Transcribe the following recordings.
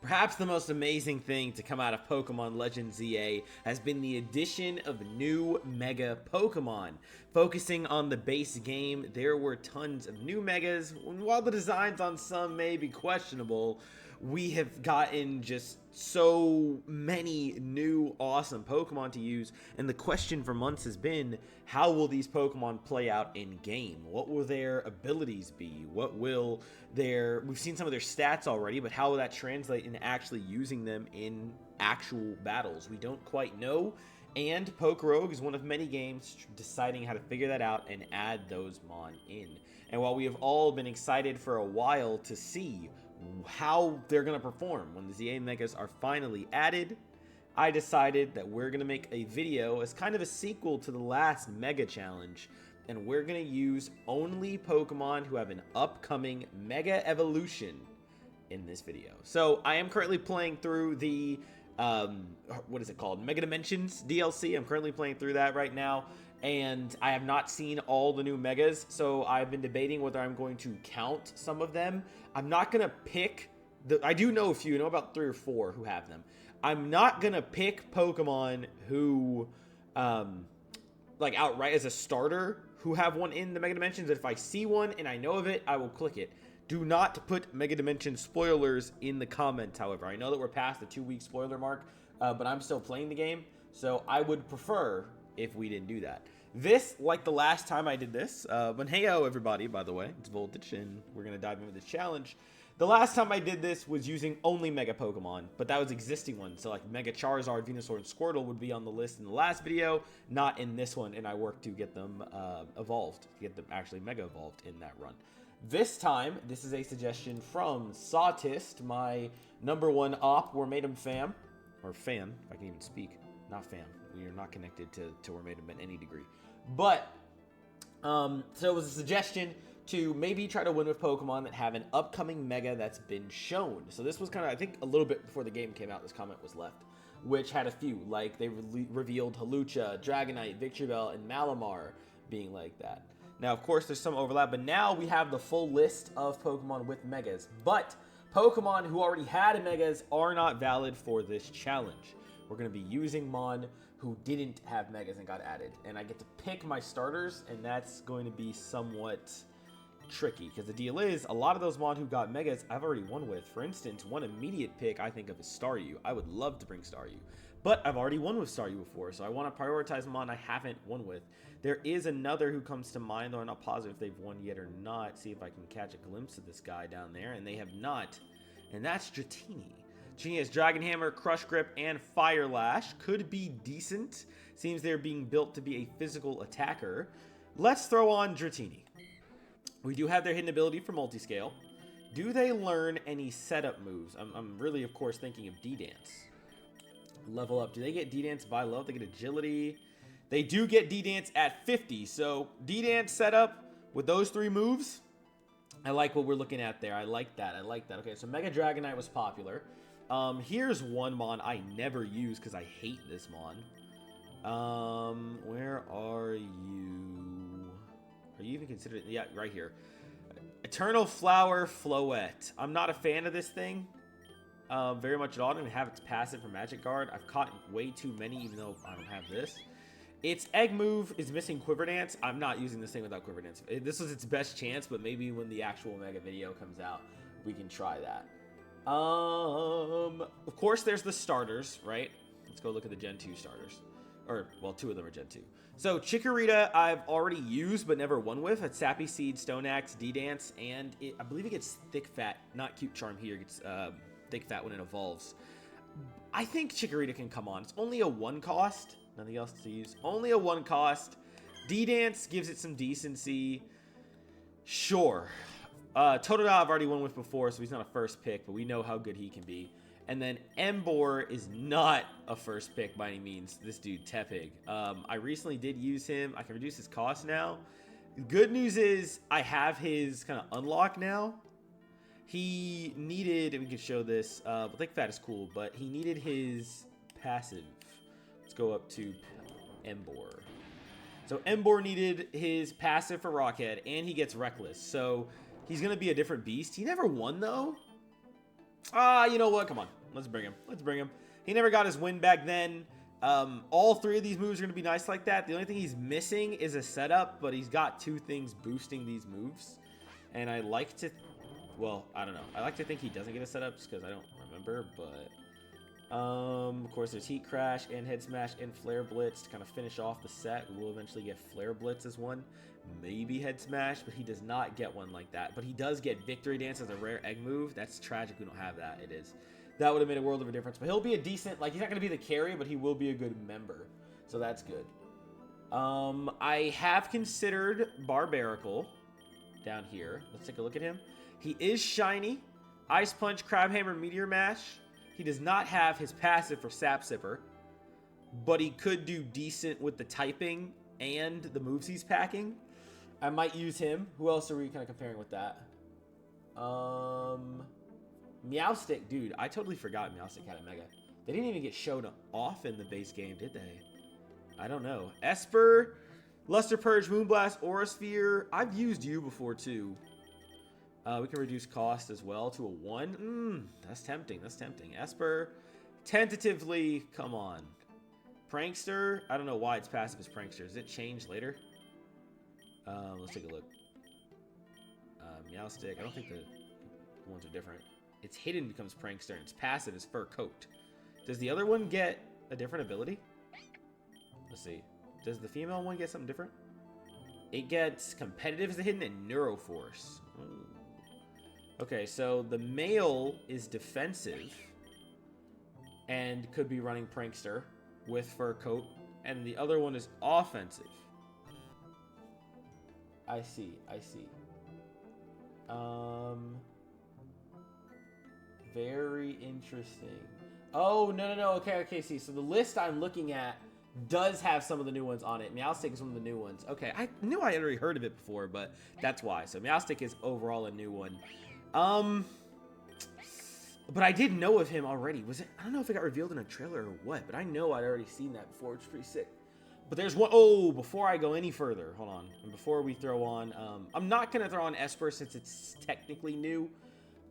Perhaps the most amazing thing to come out of Pokemon Legends ZA has been the addition of new Mega Pokemon. Focusing on the base game, there were tons of new Megas, and while the designs on some may be questionable, we have gotten just so many new awesome Pokemon to use, and the question for months has been, how will these Pokemon play out in game? What will their abilities be? What will we've seen some of their stats already, but how will that translate into actually using them in actual battles? We don't quite know, and Pokerogue is one of many games deciding how to figure that out and add those Mon in. And while we have all been excited for a while to see how they're going to perform when the ZA Megas are finally added, I decided that we're going to make a video as kind of a sequel to the last Mega Challenge, and we're going to use only Pokemon who have an upcoming Mega Evolution in this video. So I am currently playing through the, what is it called? Mega Dimensions DLC. I'm currently playing through that right now, and I have not seen all the new Megas, so I've been debating whether I'm going to count some of them. I'm not going to pick, I do know a few, I know about 3 or 4 who have them. I'm not going to pick Pokemon who, like outright as a starter, who have one in the Mega Dimensions. If I see one and I know of it, I will click it. Do not put Mega Dimensions spoilers in the comments, however. I know that we're past the 2-week spoiler mark, but I'm still playing the game, so I would prefer if we didn't do that. This, like the last time I did this, but heyo everybody, by the way, it's Voltage, and we're going to dive into this challenge. The last time I did this was using only Mega Pokemon, but that was existing ones. So like Mega Charizard, Venusaur, and Squirtle would be on the list in the last video, not in this one, and I worked to get them evolved, to get them actually Mega evolved in that run. This time, this is a suggestion from Sawtist, my #1 op, Wormadam fam, or fan, if I can even speak, not fam. We are not connected to Wormadam in any degree. But, so it was a suggestion to maybe try to win with Pokemon that have an upcoming Mega that's been shown. So this was kind of, I think, a little bit before the game came out, this comment was left, which had a few, like they revealed Hawlucha, Dragonite, Victreebel, and Malamar being like that. Now, of course, there's some overlap, but now we have the full list of Pokemon with Megas. But Pokemon who already had Megas are not valid for this challenge. We're going to be using Mon who didn't have Megas and got added. And I get to pick my starters, and that's going to be somewhat tricky. Because the deal is, a lot of those Mon who got Megas I've already won with. For instance, one immediate pick I think of is Staryu. I would love to bring Staryu. But I've already won with Staryu before, so I want to prioritize Mon I haven't won with. There is another who comes to mind, though I'm not positive if they've won yet or not. See if I can catch a glimpse of this guy down there, and they have not. And that's Dratini. Dratini has Dragon Hammer, Crush Grip, and Fire Lash. Could be decent. Seems they're being built to be a physical attacker. Let's throw on Dratini. We do have their hidden ability for multiscale. Do they learn any setup moves? I'm really, of course, thinking of D-Dance. Level up. Do they get D-Dance by level? They get Agility. They do get D-Dance at 50. So D-Dance setup with those 3 moves. I like what we're looking at there. I like that. I like that. Okay, so Mega Dragonite was popular. Here's one Mon I never use because I hate this Mon. Where are you? Are you even considered? Yeah, right here. Eternal Flower Floette. I'm not a fan of this thing. Very much at all. I don't even have its passive for Magic Guard. I've caught way too many, even though I don't have this. Its egg move is missing Quiver Dance. I'm not using this thing without Quiver Dance. This was its best chance, but maybe when the actual Mega video comes out, we can try that. Of course, there's the starters, right? Let's go look at the Gen 2 starters. Or, well, 2 of them are Gen 2. So, Chikorita I've already used, but never won with. It's Sappy Seed, Stone Axe, D-Dance, and I believe it gets Thick Fat. Not Cute Charm here. It gets Thick Fat when it evolves. I think Chikorita can come on. It's only a 1 cost. Nothing else to use. Only a 1 cost. D-Dance gives it some decency. Sure. Totodile I've already won with before, so he's not a first pick, but we know how good he can be. And then Emboar is not a first pick by any means. This dude, Tepig. I recently did use him. I can reduce his cost now. Good news is I have his kind of unlock now. He needed, and we can show this, Thick Fat is cool, but he needed his passive. Let's go up to Emboar. So Emboar needed his passive for Rockhead, and he gets Reckless. So he's going to be a different beast. He never won, though. You know what? Come on. Let's bring him. Let's bring him. He never got his win back then. All three of these moves are going to be nice like that. The only thing he's missing is a setup, but he's got two things boosting these moves. And I like to... Well, I don't know. I like to think he doesn't get a setup just because I don't remember, but... of course, there's Heat Crash and Head Smash and Flare Blitz to kind of finish off the set. We will eventually get Flare Blitz as one. Maybe Head Smash, but he does not get one like that. But he does get Victory Dance as a rare egg move. That's tragic we don't have that. It is. That would have made a world of a difference. But he'll be a decent... Like, he's not going to be the carry, but he will be a good member. So that's good. I have considered Barbarical down here. Let's take a look at him. He is shiny. Ice Punch, Crab Hammer, Meteor Mash. He does not have his passive for Sap Sipper, but he could do decent with the typing and the moves he's packing. I might use him. Who else are we kind of comparing with that? Meowstic, dude. I totally forgot Meowstic had a Mega. They didn't even get shown off in the base game, did they? I don't know. Esper, Luster Purge, Moonblast, Aura Sphere. I've used you before too. We can reduce cost as well to a 1. That's tempting. That's tempting. Esper, tentatively, come on. Prankster, I don't know why it's passive as Prankster. Does it change later? Let's take a look. Meowstic, I don't think the ones are different. Its hidden becomes Prankster, and its passive is Fur Coat. Does the other one get a different ability? Let's see. Does the female one get something different? It gets Competitive as a hidden and Neuroforce. Ooh. Okay, so the male is defensive and could be running Prankster with Fur Coat, and the other one is offensive. I see, I see. Very interesting. Oh, no, okay, see, so the list I'm looking at does have some of the new ones on it. Meowstic is one of the new ones. Okay, I knew I had already heard of it before, but that's why. So Meowstic is overall a new one. But I did know of him already. Was it? I don't know if it got revealed in a trailer or what, but I know I'd already seen that before. It's pretty sick. But there's one. Oh, before I go any further, hold on. And before we throw on, I'm not gonna throw on Esper since it's technically new.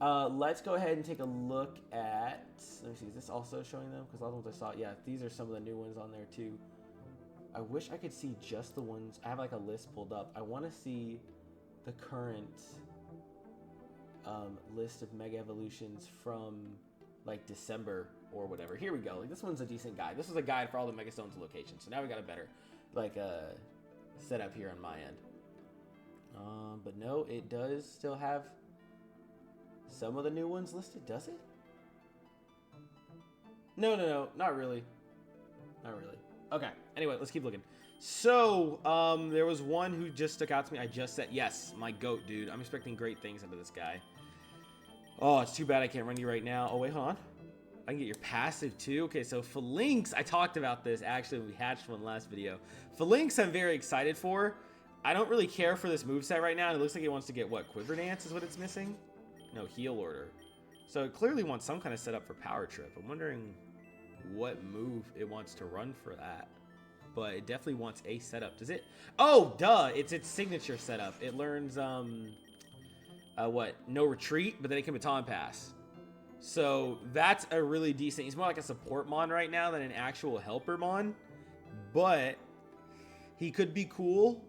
Let's go ahead and take a look at. Let me see. Is this also showing them? Because all the ones I saw, yeah, these are some of the new ones on there too. I wish I could see just the ones. I have like a list pulled up. I want to see the current list of Mega Evolutions from like December or whatever. Here we go. Like this one's a decent guide. This was a guide for all the Mega Stones locations. So now we got a better like setup here on my end. But no, it does still have some of the new ones listed. Does it? No, not really. Not really. Okay. Anyway, let's keep looking. So, there was one who just stuck out to me. I just said, yes, my goat, dude. I'm expecting great things out of this guy. Oh, it's too bad I can't run you right now. Oh, wait, hold on. I can get your passive, too. Okay, so Phalanx, I talked about this, actually, when we hatched one last video. Phalanx, I'm very excited for. I don't really care for this moveset right now. It looks like it wants to get, what, Quiver Dance is what it's missing? No, Heal Order. So it clearly wants some kind of setup for Power Trip. I'm wondering what move it wants to run for that. But it definitely wants a setup. Does it? Oh, duh. It's its signature setup. It learns, what? No Retreat, but then it can Baton Pass. So that's a really decent... He's more like a support mon right now than an actual helper mon. But he could be cool.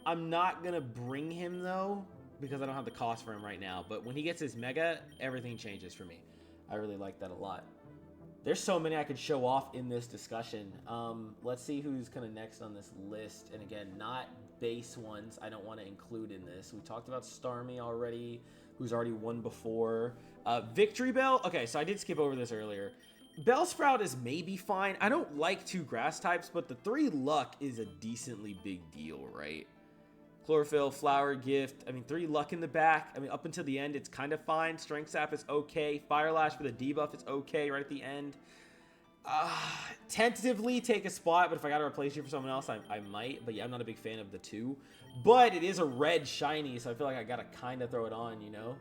I'm not going to bring him, though, because I don't have the cost for him right now. But when he gets his Mega, everything changes for me. I really like that a lot. There's so many I could show off in this discussion. Let's see who's kind of next on this list. And again, not base ones I don't want to include in this. We talked about Starmie already, who's already won before. Victory Bell. Okay, so I did skip over this earlier. Bellsprout is maybe fine. I don't like 2 grass types, but the 3 luck is a decently big deal, right? Chlorophyll, Flower, Gift. I mean, 3 luck in the back. I mean, up until the end, it's kind of fine. Strength Sap is okay. Fire Lash for the debuff is okay right at the end. Tentatively take a spot, but if I got to replace you for someone else, I might. But yeah, I'm not a big fan of the 2. But it is a red shiny, so I feel like I got to kind of throw it on, you know?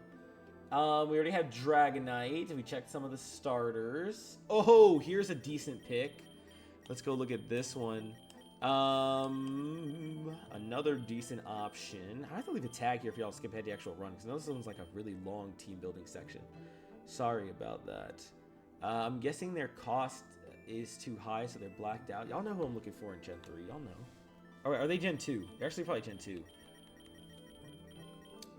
We already have Dragonite. We checked some of the starters. Oh, here's a decent pick. Let's go look at this one. Another decent option. I have to leave a tag here if y'all skip ahead the actual run, because this one's like a really long team building section. Sorry about that. I'm guessing their cost is too high, so they're blacked out. Y'all know who I'm looking for in Gen 3. Y'all know. All right, are they Gen 2? They're actually probably Gen 2.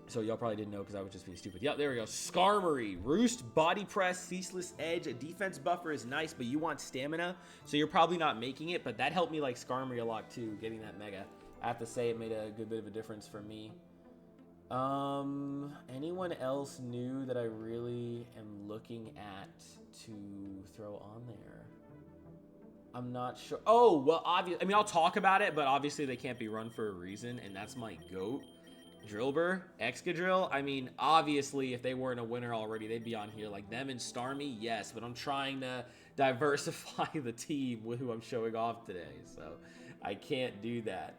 So y'all probably didn't know because I was just being stupid. Yep, there we go. Skarmory. Roost, Body Press, Ceaseless Edge. A defense buffer is nice, but you want stamina, so you're probably not making it. But that helped me like Skarmory a lot too, getting that Mega. I have to say it made a good bit of a difference for me. Anyone else new that I really am looking at to throw on there? I'm not sure. Oh, well, obviously, I mean, I'll talk about it, but obviously they can't be run for a reason, and that's my GOAT. Drillbur, Excadrill. I mean, obviously, if they weren't a winner already, they'd be on here. Like them and Starmie, yes, but I'm trying to diversify the team with who I'm showing off today, so I can't do that.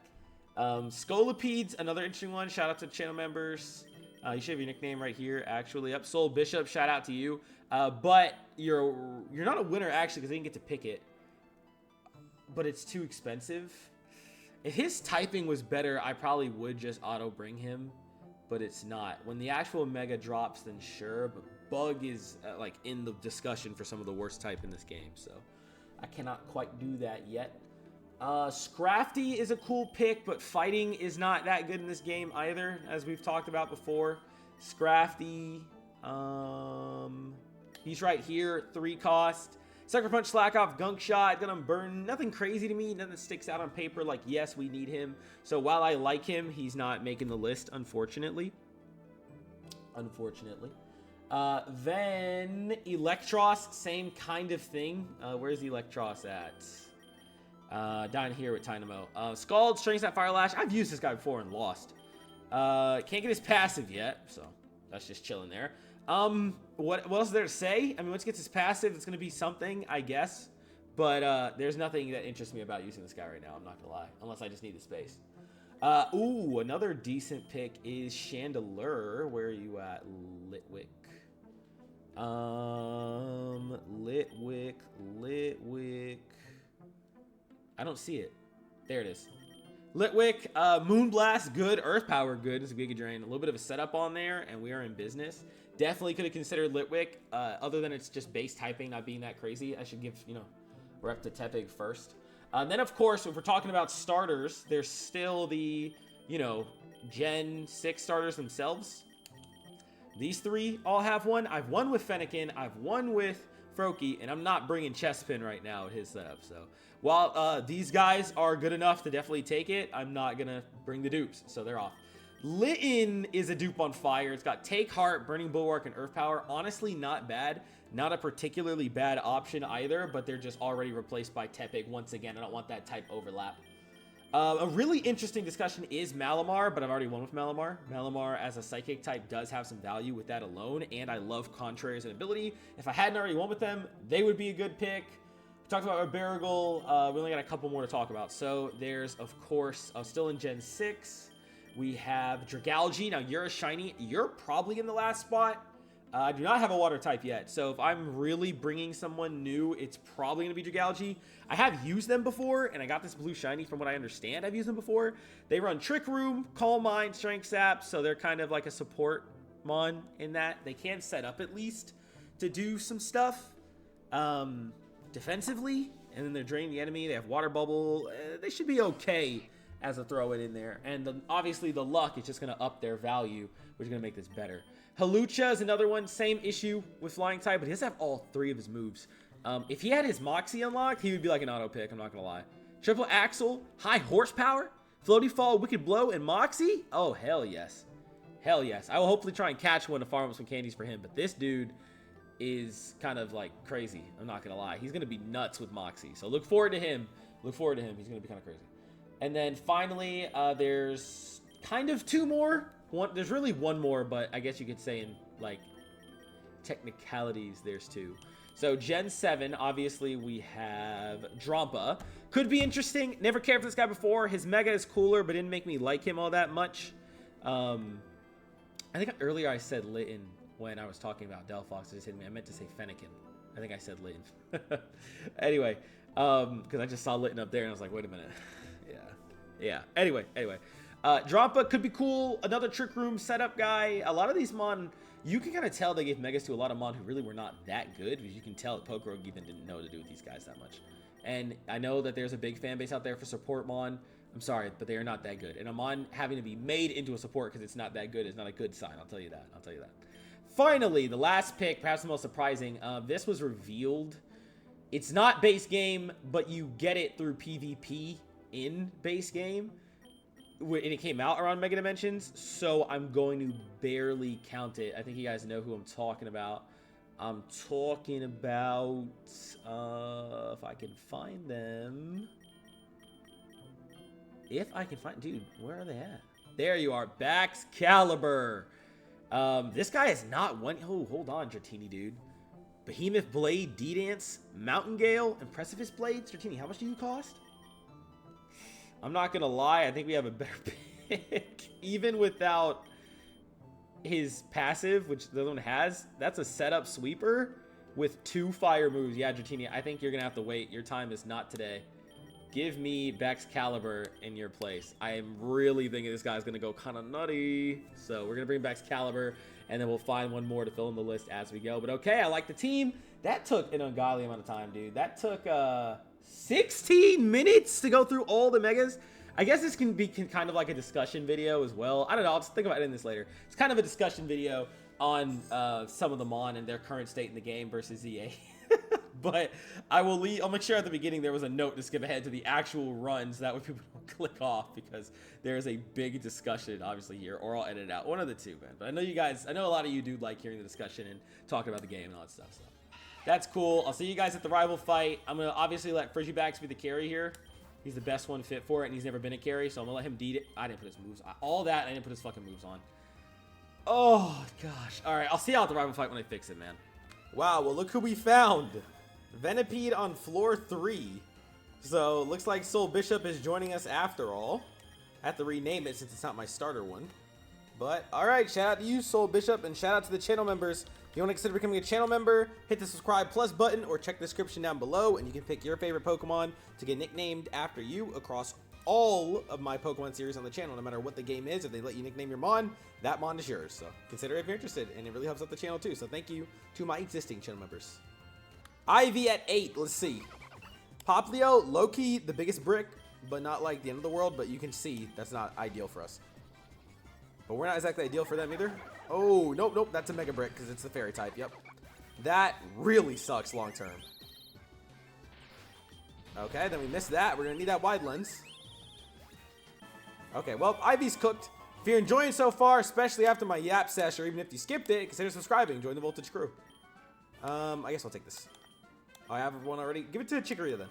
Scolopedes, another interesting one. Shout out to channel members. You should have your nickname right here, actually. Up, Soul Bishop, shout out to you. But you're not a winner, actually, because they didn't get to pick it. But it's too expensive. If his typing was better, I probably would just auto bring him, but it's not. When the actual Mega drops, then sure, but Bug is like in the discussion for some of the worst type in this game, so I cannot quite do that yet. Scrafty is a cool pick, but fighting is not that good in this game either, as we've talked about before. Scrafty, he's right here, 3 cost. Sucker Punch, Slack Off, Gunk Shot, gonna burn. Nothing crazy to me, nothing that sticks out on paper like, yes, we need him. So while I like him, he's not making the list, unfortunately. Then Electros, same kind of thing. Where's Electros at? Down here with Tynamo. Scald, String Snap, Fire Lash. I've used this guy before and lost. Can't get his passive yet, so that's just chilling there. What else is there to say? I mean, once he gets his passive, it's going to be something, I guess. But there's nothing that interests me about using this guy right now, I'm not going to lie. Unless I just need the space. Ooh, another decent pick is Chandelure. Where are you at, Litwick? Litwick. I don't see it. There it is. Litwick, Moonblast, good. Earth Power, good. It's a Giga Drain. A little bit of a setup on there, and we are in business. Definitely could have considered Litwick, other than it's just base typing not being that crazy. I should give, rep to Tepig first. Then, of course, if we're talking about starters, there's still the, Gen 6 starters themselves. These 3 all have one. I've won with Fennekin. I've won with Froakie, and I'm not bringing Chespin right now at his setup. So while these guys are good enough to definitely take it, I'm not going to bring the dupes, so they're off. Litten is a dupe on fire. It's got Take Heart, Burning Bulwark, and Earth Power. Honestly, not bad. Not a particularly bad option either, but they're just already replaced by Tepig. Once again, I don't want that type overlap. A really interesting discussion is Malamar, but I've already won with Malamar. Malamar as a Psychic type does have some value with that alone, and I love Contrary as an ability. If I hadn't already won with them, they would be a good pick. We talked about our Baragol. We only got a couple more to talk about. So there's, of course, still in Gen 6. We have Dragalge. Now, you're a shiny. You're probably in the last spot. I do not have a water type yet, so if I'm really bringing someone new, it's probably going to be Dragalge. I have used them before, and I got this blue shiny from what I understand. I've used them before. They run Trick Room, Calm Mind, Strength Sap, so they're kind of like a support mon in that. They can set up at least to do some stuff defensively, and then they're draining the enemy. They have Water Bubble. They should be okay as a throw it in there. And obviously the luck is just going to up their value, which is going to make this better. Halucha is another one. Same issue with Flying type, but he doesn't have all 3 of his moves. If he had his Moxie unlocked, he would be like an auto pick. I'm not going to lie. Triple Axle, High Horsepower, Floaty Fall, Wicked Blow, and Moxie? Oh, hell yes. Hell yes. I will hopefully try and catch one to farm up some candies for him, but this dude is kind of like crazy. I'm not going to lie. He's going to be nuts with Moxie. So look forward to him. Look forward to him. He's going to be kind of crazy. And then finally, there's kind of 2 more. There's really 1 more, but I guess you could say in, like, technicalities, there's 2. So, Gen 7, obviously, we have Drampa. Could be interesting. Never cared for this guy before. His Mega is cooler, but didn't make me like him all that much. I think earlier I said Litten when I was talking about Delphox. It just hit me. I meant to say Fennekin. I think I said Litten. Anyway, because I just saw Litten up there, and I was like, wait a minute. Yeah. Anyway. Drampa could be cool. Another Trick Room setup guy. A lot of these mon You can kind of tell they gave Megas to a lot of Mon who really were not that good, because you can tell that Pokerogue even didn't know what to do with these guys that much. And I know that there's a big fan base out there for support Mon. I'm sorry, but they are not that good. And a Mon having to be made into a support because it's not that good is not a good sign. I'll tell you that. I'll tell you that. Finally, the last pick, perhaps the most surprising. This was revealed. It's not base game, but you get it through PvP in base game. And it came out around Mega Dimensions, so I'm going to barely count it. I think you guys know who I'm talking about. I'm talking about, if I can find them. If I can find, dude, where are they at? There you are, Baxcalibur. This guy is not one, oh, hold on, Dratini, dude. Behemoth Blade, D-Dance, Mountain Gale, and Precipice Blade. Dratini, how much do you cost? I'm not gonna lie, I think we have a better pick. Even without his passive, which the other one has, that's a setup sweeper with 2 fire moves. Yeah, Dratini, I think you're gonna have to wait. Your time is not today. Give me Baxcalibur in your place. I am really thinking this guy's gonna go kind of nutty. So we're gonna bring Baxcalibur, and then we'll find one more to fill in the list as we go. But okay, I like the team. That took an ungodly amount of time, dude. That took 16 minutes to go through all the megas. I guess this can be kind of like a discussion video as well. I don't know. I'll just think about it in this later. It's kind of a discussion video on some of the Mon and their current state in the game versus ZA. But I'll make sure at the beginning there was a note to skip ahead to the actual runs. That way people don't click off, because there is a big discussion obviously here, or I'll edit it out. One of the two, man. But I know a lot of you do like hearing the discussion and talking about the game and all that stuff. So that's cool. I'll see you guys at the rival fight. I'm going to obviously let Frigibax be the carry here. He's the best one fit for it, and he's never been a carry, so I'm going to let him deed it. I didn't put his moves on. All that, I didn't put his fucking moves on. Oh, gosh. All right, I'll see y'all at the rival fight when I fix it, man. Wow, well, look who we found. Venipede on floor 3. So, looks like Soul Bishop is joining us after all. I have to rename it since it's not my starter one. But, alright, shout out to you, Soul Bishop, and shout out to the channel members. If you want to consider becoming a channel member, hit the subscribe plus button or check the description down below, and you can pick your favorite Pokemon to get nicknamed after you across all of my Pokemon series on the channel. No matter what the game is, if they let you nickname your Mon, that Mon is yours. So, consider it if you're interested, and it really helps out the channel too. So, thank you to my existing channel members. Ivy at 8, let's see. Poplio, low-key, the biggest brick, but not like the end of the world, but you can see that's not ideal for us. But we're not exactly ideal for them either. Oh, nope, that's a mega brick because it's the fairy type, yep. That really sucks long term. Okay, then we missed that. We're gonna need that wide lens. Okay, well, Ivy's cooked. If you're enjoying so far, especially after my Yap Sesh, or even if you skipped it, consider subscribing. Join the Voltage crew. I guess I'll take this. Oh, I have one already. Give it to Chikorita then.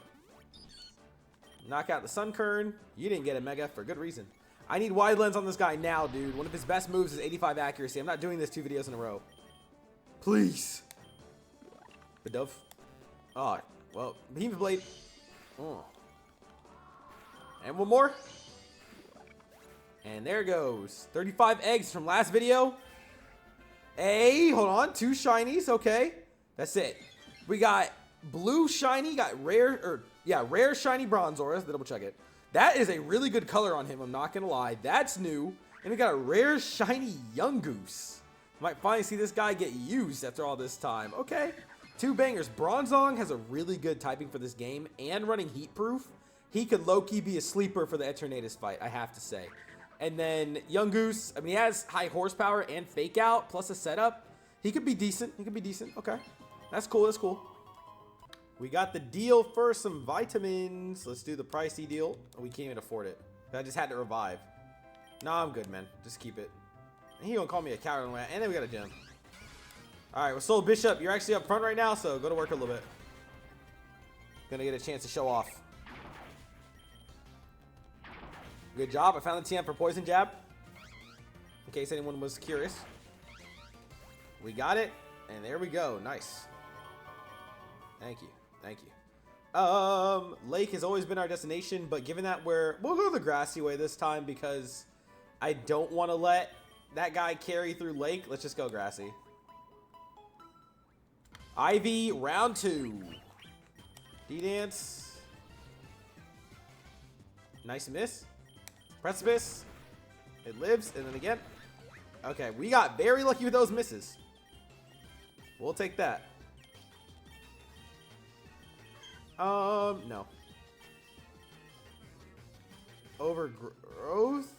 Knock out the Sunkern. You didn't get a Mega for good reason. I need wide lens on this guy now, dude. One of his best moves is 85 accuracy. I'm not doing this 2 videos in a row. Please. Bidove. Oh, well, Behemoth Blade. Oh. And one more. And there it goes. 35 eggs from last video. Hey, hold on. 2 shinies. Okay. That's it. We got blue shiny, got rare, rare shiny Bronzor. Double check it. That is a really good color on him, I'm not gonna lie. That's new. And we got a rare shiny Yungoos. Might finally see this guy get used after all this time. Okay. 2 bangers. Bronzong has a really good typing for this game and running heat proof. He could low-key be a sleeper for the Eternatus fight, I have to say. And then Yungoos, I mean, he has high horsepower and fake out plus a setup. He could be decent. He could be decent. Okay. That's cool. That's cool. We got the deal for some vitamins. Let's do the pricey deal. We can't even afford it. I just had to revive. No, I'm good, man. Just keep it. And he gonna call me a coward. And then we got a gem. All right, well, Soul Bishop, you're actually up front right now, so go to work a little bit. Gonna get a chance to show off. Good job. I found the TM for Poison Jab. In case anyone was curious. We got it. And there we go. Nice. Thank you. Thank you. Lake has always been our destination, but given that we'll go the grassy way this time because I don't want to let that guy carry through Lake. Let's just go grassy. Ivy, round 2. D-Dance. Nice miss. Precipice. It lives, and then again. Okay, we got very lucky with those misses. We'll take that. No. Overgrowth?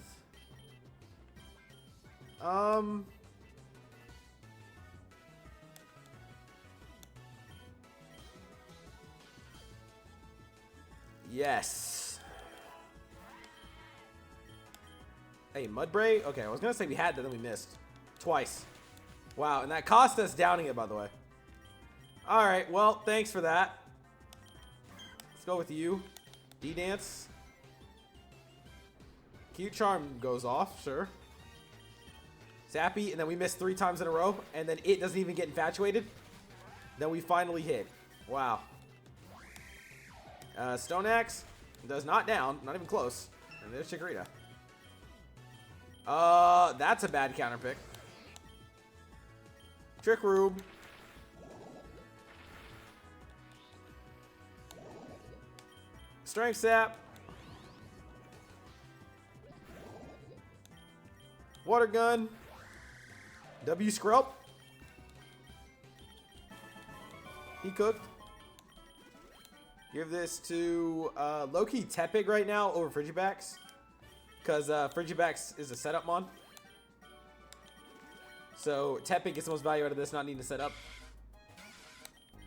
Yes. Hey, Mudbray? Okay, I was gonna say we had that, then we missed. Twice. Wow, and that cost us downing it, by the way. Alright, well, thanks for that. Let's go with you. D-Dance. Cute Charm goes off, sure. Zappy, and then we missed 3 times in a row, and then it doesn't even get infatuated. Then we finally hit. Wow. Stone Axe does not down, not even close. And there's Chikorita. That's a bad counter pick. Trick Room. Strength Sap. Water Gun. W Skrelp. He cooked. Give this to low-key Tepig right now over Frigibax. Because Frigibax is a setup mon. So Tepig gets the most value out of this, not needing to set up.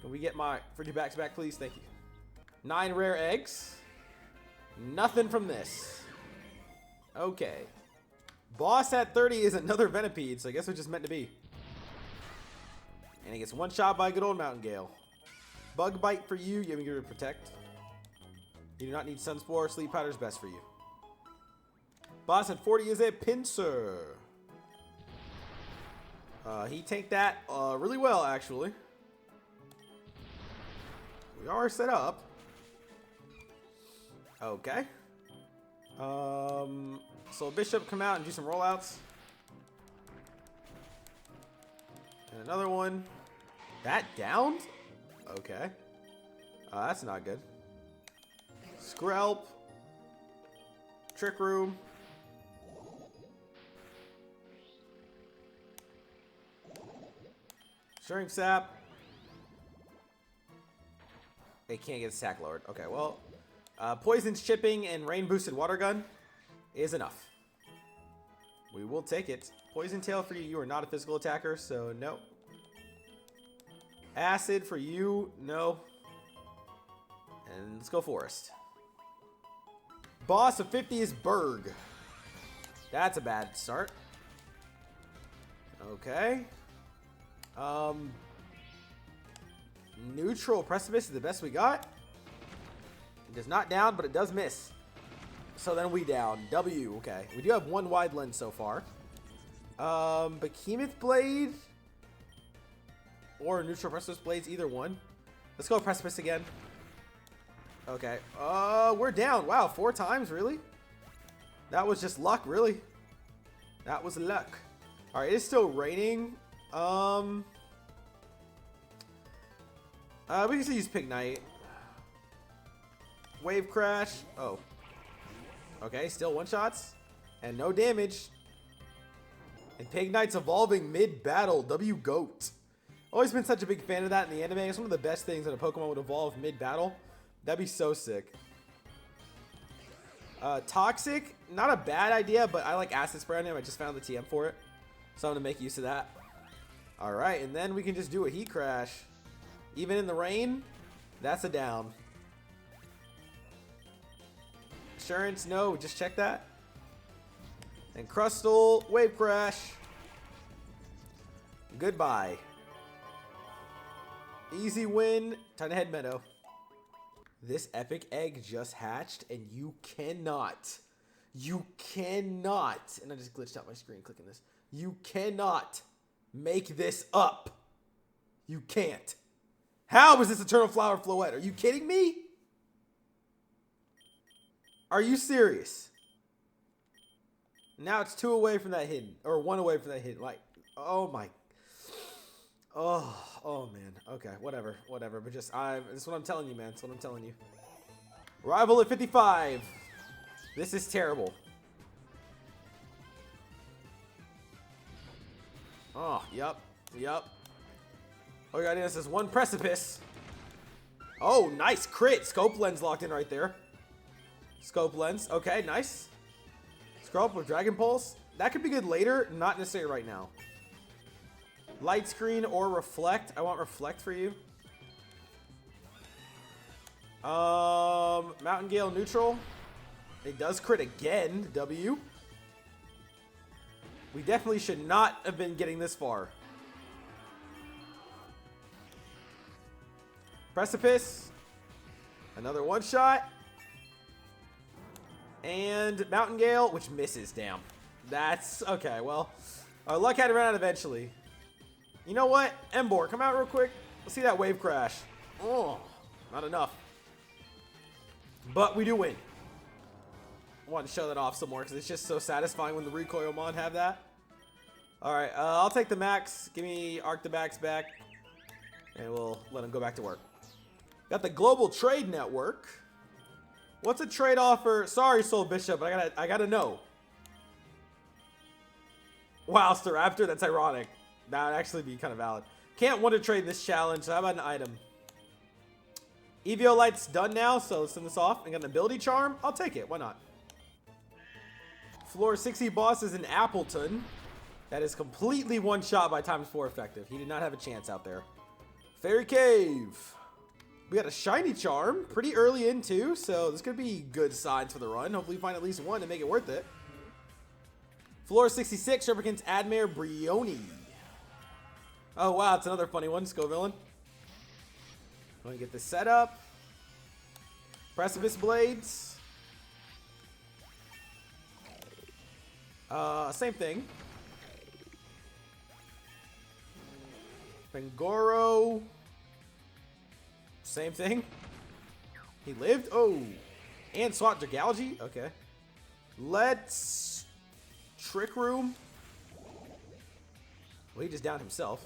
Can we get my Frigibax back, please? Thank you. 9 rare eggs. Nothing from this. Okay. Boss at 30 is another Venipede, so I guess it's just meant to be. And he gets one shot by good old Mountain Gale. Bug Bite for you. You have to Protect. You do not need Sunspore. Sleep Powder is best for you. Boss at 40 is a Pinsir. He tanked that really well, actually. We are set up. Okay. So Bishop come out and do some rollouts. And another one. That downed? Okay. That's not good. Skrelp. Trick Room. Strength Sap. They can't get attack lowered. Okay, well. Poison's Chipping and Rain Boosted Water Gun is enough. We will take it. Poison Tail for you. You are not a physical attacker, so no. Acid for you. No. And let's go Forest. Boss of 50 is Berg. That's a bad start. Okay. Neutral Precipice is the best we got. It does not down, but it does miss. So then we down. W, okay. We do have one wide lens so far. Behemoth Blade or Neutral Precipice Blades, either one. Let's go Precipice again. Okay. We're down. Wow, 4 times, really? That was just luck, really. That was luck. All right, it's still raining. We can still use Pignite. Wave Crash. Oh. Okay, still one-shots. And no damage. And Pignite's evolving mid-battle. W-Goat. Always been such a big fan of that in the anime. It's one of the best things that a Pokemon would evolve mid-battle. That'd be so sick. Toxic. Not a bad idea, but I like Acid Spray on him. I just found the TM for it. So I'm going to make use of that. Alright, and then we can just do a Heat Crash. Even in the rain, that's a down. Assurance, no, just check that. And Crustle, Wave Crash. Goodbye. Easy win. Time to head Meadow. This epic egg just hatched, and you cannot, and I just glitched out my screen clicking this. You cannot make this up. You can't. How is this Eternal Flower Floette? Are you kidding me? Are you serious? Now it's 2 away from that hidden, or 1 away from that hidden. Like, oh my. Oh man. Okay, whatever. But just, this is what I'm telling you, man. That's what I'm telling you. Rival at 55. This is terrible. Oh, yep. Oh, yeah, this is one precipice. Oh, nice crit. Scope lens locked in right there. Scope lens. Okay, nice. Scroll up with Dragon Pulse. That could be good later, not necessarily right now. Light screen or reflect. I want reflect for you. Mountain Gale neutral. It does crit again. W. We definitely should not have been getting this far. Precipice. Another one shot. And Mountain Gale, which misses. Damn. That's okay. Well, our luck had to run out eventually. You know what? Embor, come out real quick. Let's see that wave crash. Oh, not enough. But we do win. I want to show that off some more because it's just so satisfying when the recoil mon have that. All right, I'll take the max. Give me Arc the Backs back, and we'll let him go back to work. Got the Global Trade Network. What's a trade offer? Sorry, Soul Bishop, but I gotta know. Wow, Staraptor, that's ironic. That would actually be kind of valid. Can't want to trade this challenge, so how about an item? Eviolite's done now, so let's send this off. And got an ability charm. I'll take it. Why not? Floor 60 boss is an Appleton. That is completely one shot by ×4 effective. He did not have a chance out there. Fairy Cave. We got a shiny charm pretty early in too, so this could be good signs for the run. Hopefully we find at least one to make it worth it. Floor 66 represents Admire Brioni. Oh wow, it's another funny one. Scovillain. Going to get this set up. Precipice Blades. Same thing. Fangoro. Same thing. He lived. Oh. And Swat Dragalgy. Okay. Let's Trick Room. Well, he just downed himself.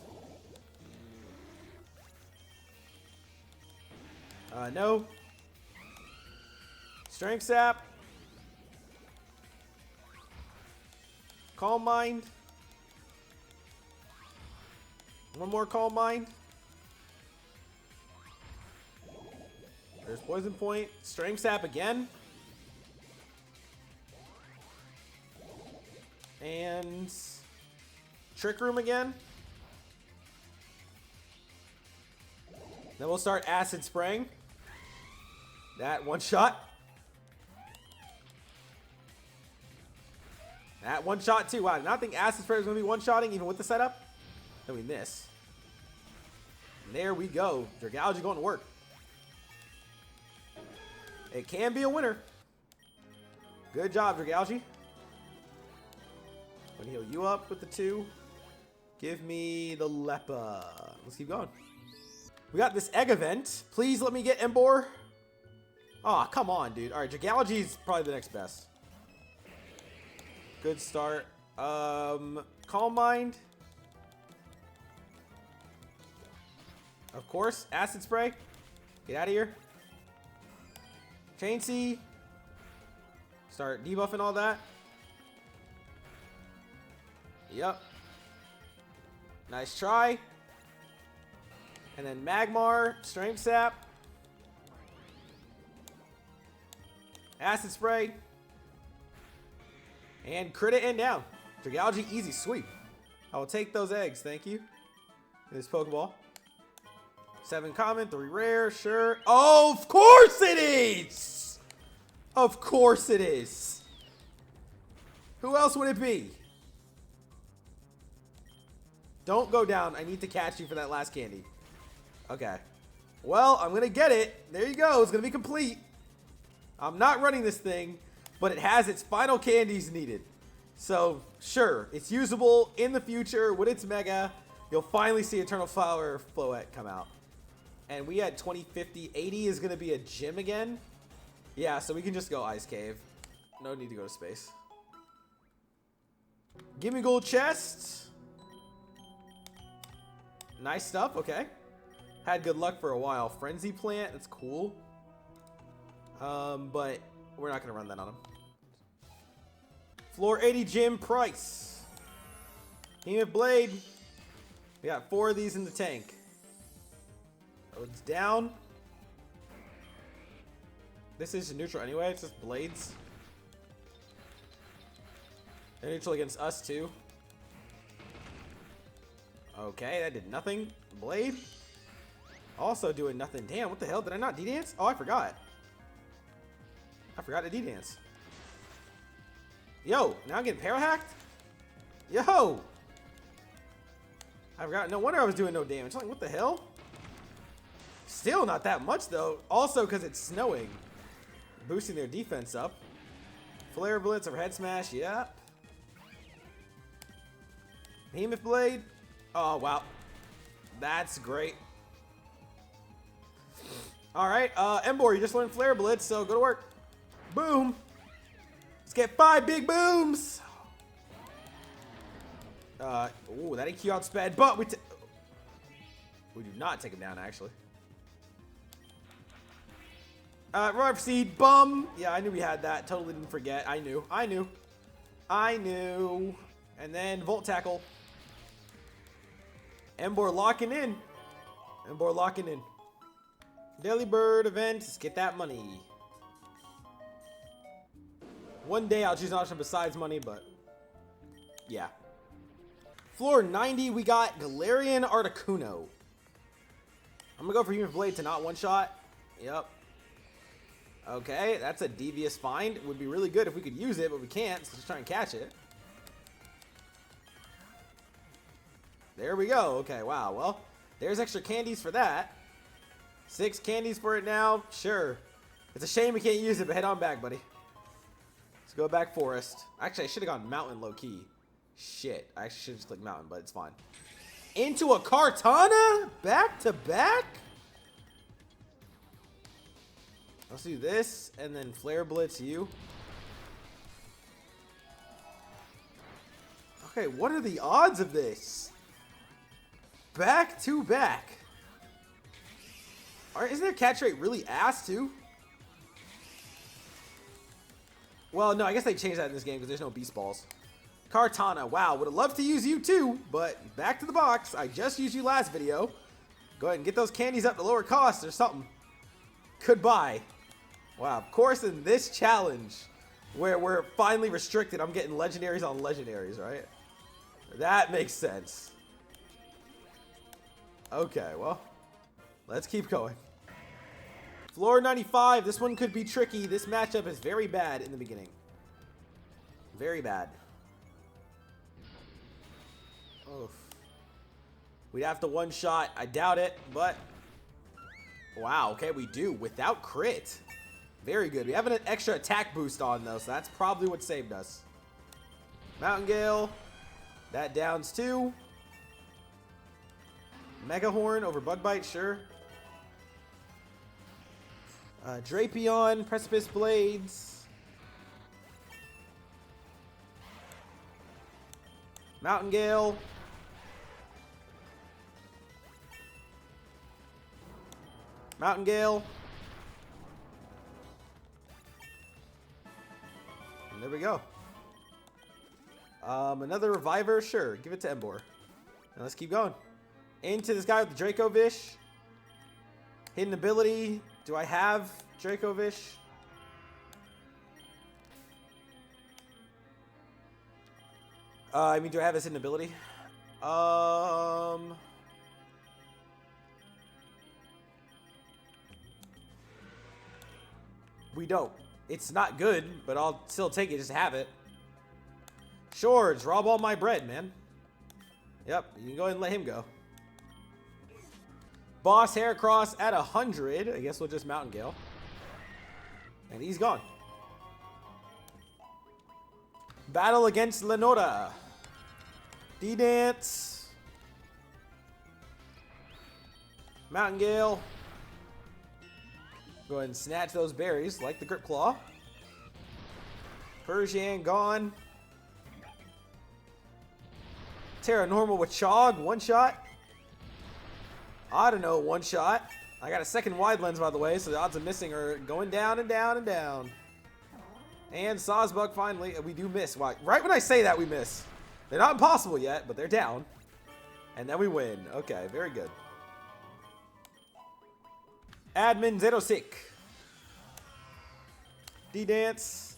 No. Strength Sap. Calm Mind. One more Calm Mind. There's Poison Point. Strength Sap again. And Trick Room again. Then we'll start Acid Spraying. That one shot. That one shot too. Wow, I did not think Acid Spray was going to be one-shotting even with the setup. Then we miss. And there we go. Dragalgy going to work. It can be a winner. Good job, Dragalgy. I'm going to heal you up with the 2. Give me the Lepa. Let's keep going. We got this egg event. Please let me get Embor. Aw, oh, come on, dude. All right, Dragalgy is probably the next best. Good start. Calm Mind. Of course. Acid Spray. Get out of here. Chansey. Start debuffing all that. Yep. Nice try. And then Magmar. Strength Sap. Acid Spray. And crit it and down. Dragalgy easy sweep. I will take those eggs, thank you. This Pokeball. 7 common, 3 rare, sure. Oh, of course it is! Of course it is. Who else would it be? Don't go down. I need to catch you for that last candy. Okay. Well, I'm going to get it. There you go. It's going to be complete. I'm not running this thing, but it has its final candies needed. So, sure, it's usable in the future when it's mega. You'll finally see Eternal Flower Floette come out. And we had 20, 50, 80 is going to be a gym again. Yeah, so we can just go Ice Cave. No need to go to space. Gimme Gold Chest. Nice stuff, okay. Had good luck for a while. Frenzy Plant, that's cool. But we're not going to run that on him. Floor 80 Gym Price. Behemoth Blade. We got 4 of these in the tank. It's down. This is neutral anyway. It's just blades. They're neutral against us too. Okay, that did nothing. Blade. Also doing nothing. Damn, what the hell? Did I not D-dance? Oh, I forgot. I forgot to D-dance. Yo, now I'm getting para-hacked? Yo! I forgot. No wonder I was doing no damage. Like, what the hell? Still not that much, though. Also, because it's snowing. Boosting their defense up. Flare Blitz or Head Smash. Yep. Behemoth Blade. Oh, wow. That's great. Alright, Embor, you just learned Flare Blitz, so go to work. Boom. Let's get 5 big booms. Ooh, that EQ outsped, but we do not take him down, actually. Roar Seed, bum. Yeah, I knew we had that. Totally didn't forget. I knew. And then Volt Tackle. Embor locking in. Daily Bird event. Let's get that money. One day I'll choose an option besides money, but yeah. Floor 90, we got Galarian Articuno. I'm gonna go for Human Blade to not one-shot. Yep. Okay, that's a devious find. It would be really good if we could use it, but we can't, so let's try and catch it. There we go. Okay, wow. Well, there's extra candies for that. 6 candies for it now. Sure. It's a shame we can't use it, but head on back, buddy. Let's go back forest. Actually, I should have gone mountain low-key. Shit. I actually should have just clicked mountain, but it's fine. Into a Kartana? Back to back? Let's do this, and then Flare Blitz you. Okay, what are the odds of this? Back to back. Isn't their catch rate really ass, too? Well, no, I guess they changed that in this game because there's no Beast Balls. Kartana, wow, would have loved to use you too, but back to the box. I just used you last video. Go ahead and get those candies up to lower cost or something. Goodbye. Wow, of course in this challenge, where we're finally restricted, I'm getting legendaries on legendaries, right? That makes sense. Okay, well, let's keep going. Floor 95, this one could be tricky. This matchup is very bad in the beginning. Very bad. Oof. We'd have to one-shot. I doubt it, but... Wow, okay, we do. Without crit. Very good. We have an extra attack boost on, though, so that's probably what saved us. Mountain Gale. That downs 2. Mega Horn over Bug Bite, sure. Drapion, Precipice Blades. Mountain Gale. Mountain Gale. And there we go. Another Reviver, sure. Give it to Embor. And let's keep going. Into this guy with the Dracovish. Hidden ability. Do I have Dracovish? I mean, do I have his hidden ability? We don't. It's not good, but I'll still take it just to have it. Sure, just rob all my bread, man. Yep, you can go ahead and let him go. Boss Heracross at 100. I guess we'll just Mountain Gale. And he's gone. Battle against Lenora. D-Dance. Mountain Gale. Go ahead and snatch those berries like the Grip Claw. Persian gone. Terra Normal with Chog. One shot. I don't know, one shot. I got a second wide lens, by the way, so the odds of missing are going down and down and down. And Sawsbuck finally, we do miss. Right when I say that, we miss. They're not impossible yet, but they're down. And then we win. Okay, very good. Admin Zerosik. D-Dance.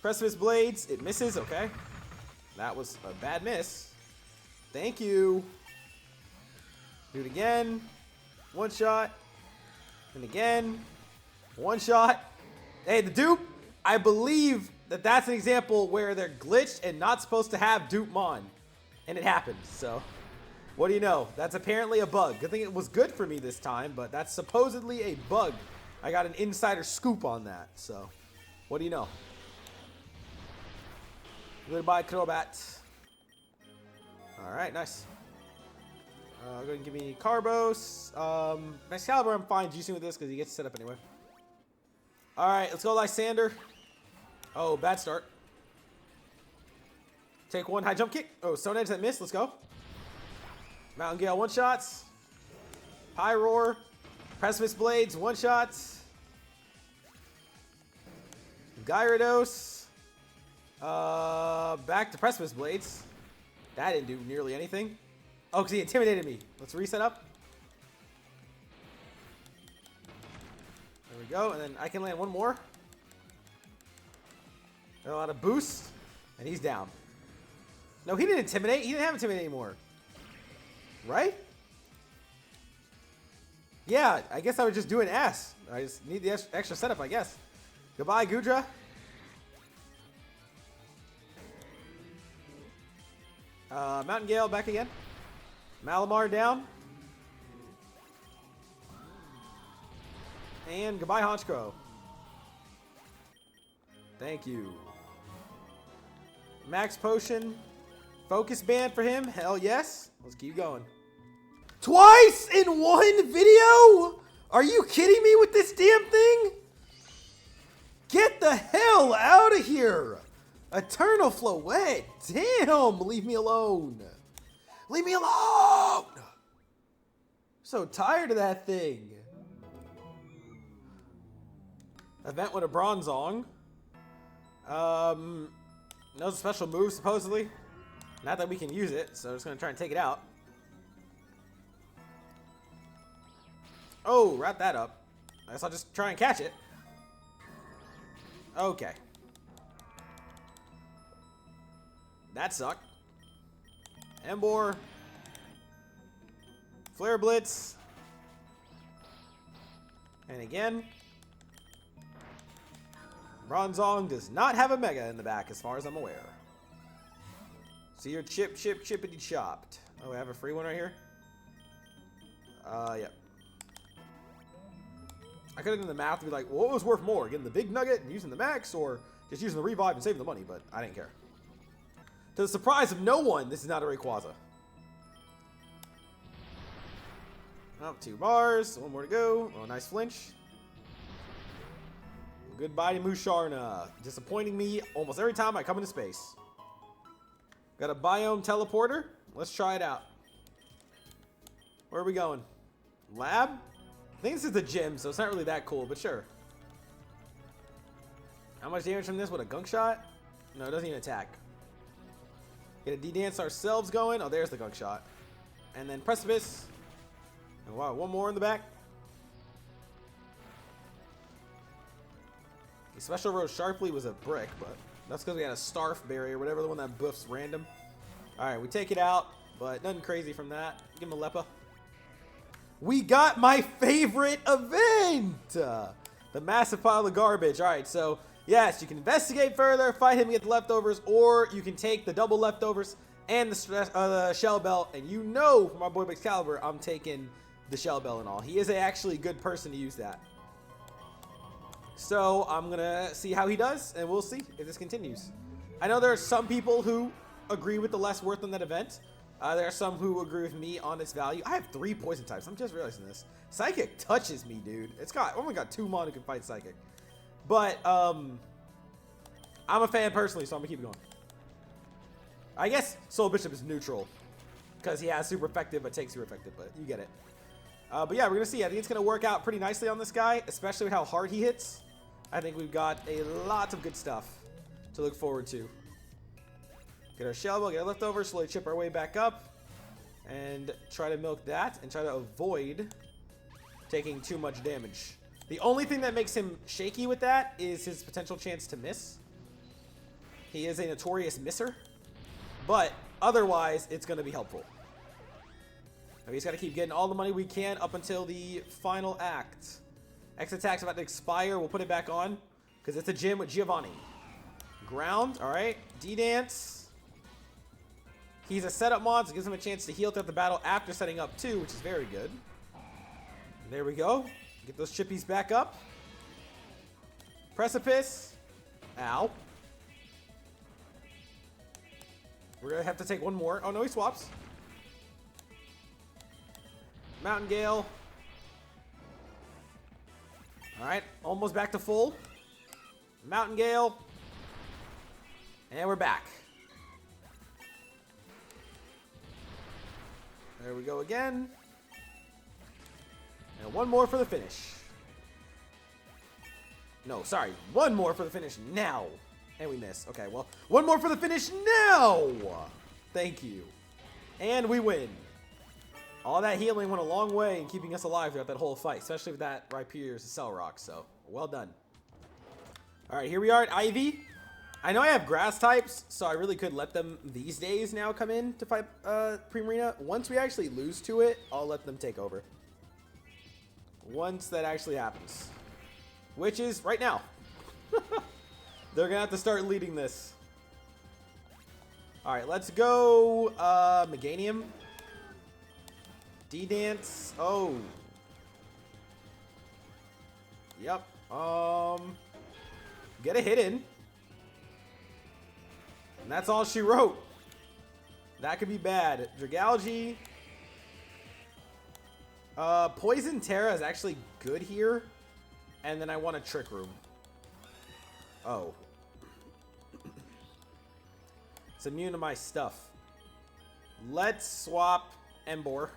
Precipice Blades. It misses. Okay. That was a bad miss. Thank you. Do it again. One shot. And again. One shot. Hey, the dupe. I believe that that's an example where they're glitched and not supposed to have dupe mon. And it happened. So, what do you know? That's apparently a bug. Good thing it was good for me this time, but that's supposedly a bug. I got an insider scoop on that. So, what do you know? Goodbye, Crobat. Alright, nice. Go ahead and give me Carbos. Excalibur, I'm fine juicing with this because he gets set up anyway. Alright, let's go Lysander. Oh, bad start. Take one high jump kick. Oh, Stone Edge that missed. Let's go. Mountain Gale one shots. High Roar. Precipice Blades one shots. Gyarados. Back to Precipice Blades. That didn't do nearly anything. Oh, because he intimidated me. Let's reset up. There we go. And then I can land one more. Got a lot of boost. And he's down. No, he didn't intimidate. He didn't have intimidate anymore. Right? Yeah, I guess I was just doing S. I just need the extra setup, I guess. Goodbye, Gudra. Mountain Gale back again. Malamar down. And goodbye, Honchkrow. Thank you. Max Potion. Focus Band for him. Hell yes. Let's keep going. Twice in one video? Are you kidding me with this damn thing? Get the hell out of here. Eternal Floette. Damn. Leave me alone. Leave me alone. So tired of that thing. Event with a Bronzong. No special move, supposedly. Not that we can use it, so I'm just going to try and take it out. Oh, wrap that up. I guess I'll just try and catch it. Okay. That sucked. Embor. Flare Blitz. And again. Bronzong does not have a Mega in the back as far as I'm aware. See your chippity chopped. Oh, I have a free one right here? Yep. I could have done the math and be like, well, what was worth more? Getting the big nugget and using the max, or just using the revive and saving the money, but I didn't care. To the surprise of no one, this is not a Rayquaza. Oh, 2 bars. One more to go. Oh, nice flinch. Goodbye to Musharna. Disappointing me almost every time I come into space. Got a Biome Teleporter. Let's try it out. Where are we going? Lab? I think this is the gym, so it's not really that cool, but sure. How much damage from this? What, a gunk shot? No, it doesn't even attack. Get a D-Dance ourselves going. Oh, there's the gunk shot. And then Precipice. And wow, one more in the back. The Special Rose Sharply was a brick, but that's because we had a Starf Berry or whatever, the one that buffs random. Alright, we take it out, but nothing crazy from that. Give him a Leppa. We got my favorite event! The massive pile of garbage. Alright, so yes, you can investigate further, fight him and get the leftovers, or you can take the double leftovers and the Shell Bell, and you know from my boy Excalibur, I'm taking the Shell Bell and all. He is actually a good person to use that. So I'm going to see how he does, and we'll see if this continues. I know there are some people who agree with the less worth on that event. There are some who agree with me on its value. I have 3 poison types. I'm just realizing this. Psychic touches me, dude. It's only got 2 mon who can fight Psychic. But I'm a fan personally, so I'm going to keep it going. I guess Soul Bishop is neutral because he has super effective but takes super effective, but you get it. But yeah, we're going to see. I think it's going to work out pretty nicely on this guy, especially with how hard he hits. I think we've got a lot of good stuff to look forward to. Get our Shell Bell, get our leftovers, slowly chip our way back up. And try to milk that and try to avoid taking too much damage. The only thing that makes him shaky with that is his potential chance to miss. He is a notorious misser. But otherwise, it's going to be helpful. We just got to keep getting all the money we can up until the final act. X attack's about to expire. We'll put it back on because it's a gym with Giovanni. Ground. All right. D-Dance. He's a setup mod, so it gives him a chance to heal throughout the battle after setting up too, which is very good. There we go. Get those chippies back up. Precipice. Ow. We're going to have to take one more. Oh, no, he swaps. Mountain Gale. All right, almost back to full. Mountain Gale. And we're back. There we go again. And one more for the finish. No, sorry. One more for the finish now. And we miss. Okay, well, one more for the finish now. Thank you. And we win. All that healing went a long way in keeping us alive throughout that whole fight, especially with that Rhyperior's Cell Rock, so well done. All right, here we are at Ivy. I know I have grass types, so I really could let them these days now come in to fight Primarina. Once we actually lose to it, I'll let them take over. Once that actually happens. Which is right now. They're going to have to start leading this. All right, let's go Meganium. D-Dance. Oh. Yep. Get a hit in. And that's all she wrote. That could be bad. Dragalge. Poison Terra is actually good here. And then I want a Trick Room. Oh. It's immune to my stuff. Let's swap Embor.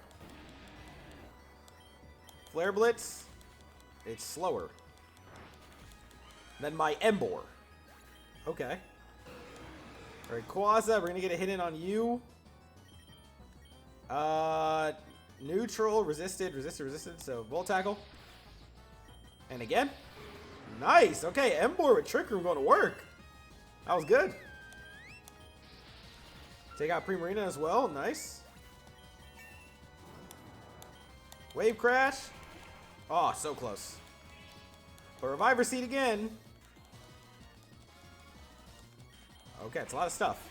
Flare Blitz. It's slower than my Embor. Okay. Rayquaza, we're going to get a hit in on you. Neutral, resisted, so Volt Tackle. And again. Nice. Okay, Embor with Trick Room going to work. That was good. Take out Primarina as well. Nice. Wave Crash. Oh, so close. But Reviver Seed again. Okay, it's a lot of stuff.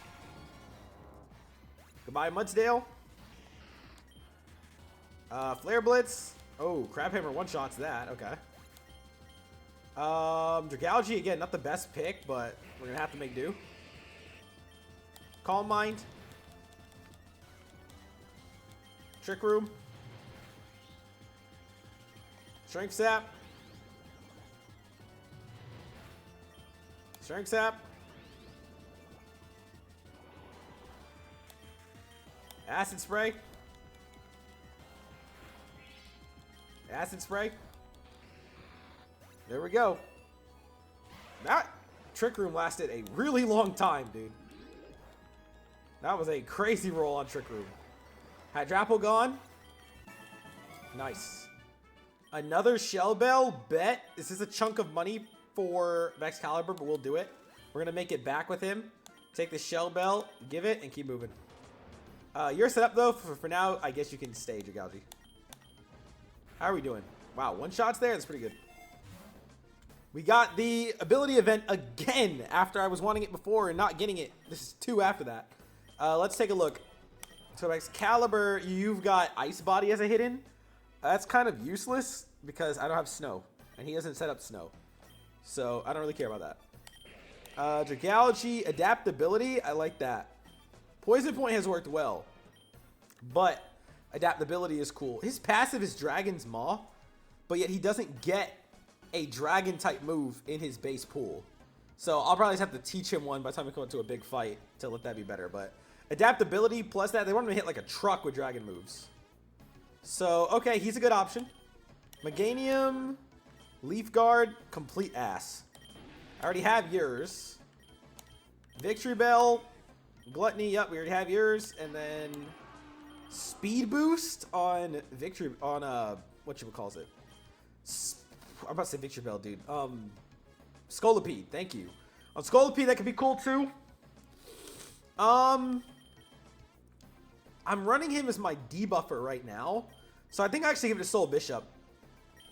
Goodbye, Mudsdale. Flare Blitz. Oh, Crabhammer one-shots that. Okay. Dragalge, again, not the best pick, but we're going to have to make do. Calm Mind. Trick Room. Strength Sap. Strength Sap. Acid Spray. Acid Spray. There we go. That Trick Room lasted a really long time, dude. That was a crazy roll on Trick Room. Hydrapple gone. Nice. Another Shell Bell. Bet. This is a chunk of money for Excalibur, but we'll do it. We're going to make it back with him. Take the Shell Bell, give it, and keep moving. You're set up, though. For now, I guess you can stay, Dragalge. How are we doing? Wow, one shots there? That's pretty good. We got the ability event again after I was wanting it before and not getting it. This is 2 after that. Let's take a look. So Excalibur, you've got Ice Body as a hidden. That's kind of useless because I don't have Snow. And he doesn't set up Snow. So I don't really care about that. Dragalge, Adaptability. I like that. Poison Point has worked well. But Adaptability is cool. His passive is Dragon's Maw. But yet he doesn't get a dragon type move in his base pool. So I'll probably just have to teach him one by the time we come into a big fight to let that be better. But Adaptability plus that, they want him to hit like a truck with dragon moves. So, okay, he's a good option. Meganium, Leaf Guard, complete ass. I already have yours. Victory Bell, Gluttony, yep, we already have yours. And then Speed boost on victory on what you would call it? I'm about to say Victory Bell, dude. Scolipede, thank you. On Scolipede, that could be cool too. I'm running him as my debuffer right now, so I think I actually give it to Soul Bishop.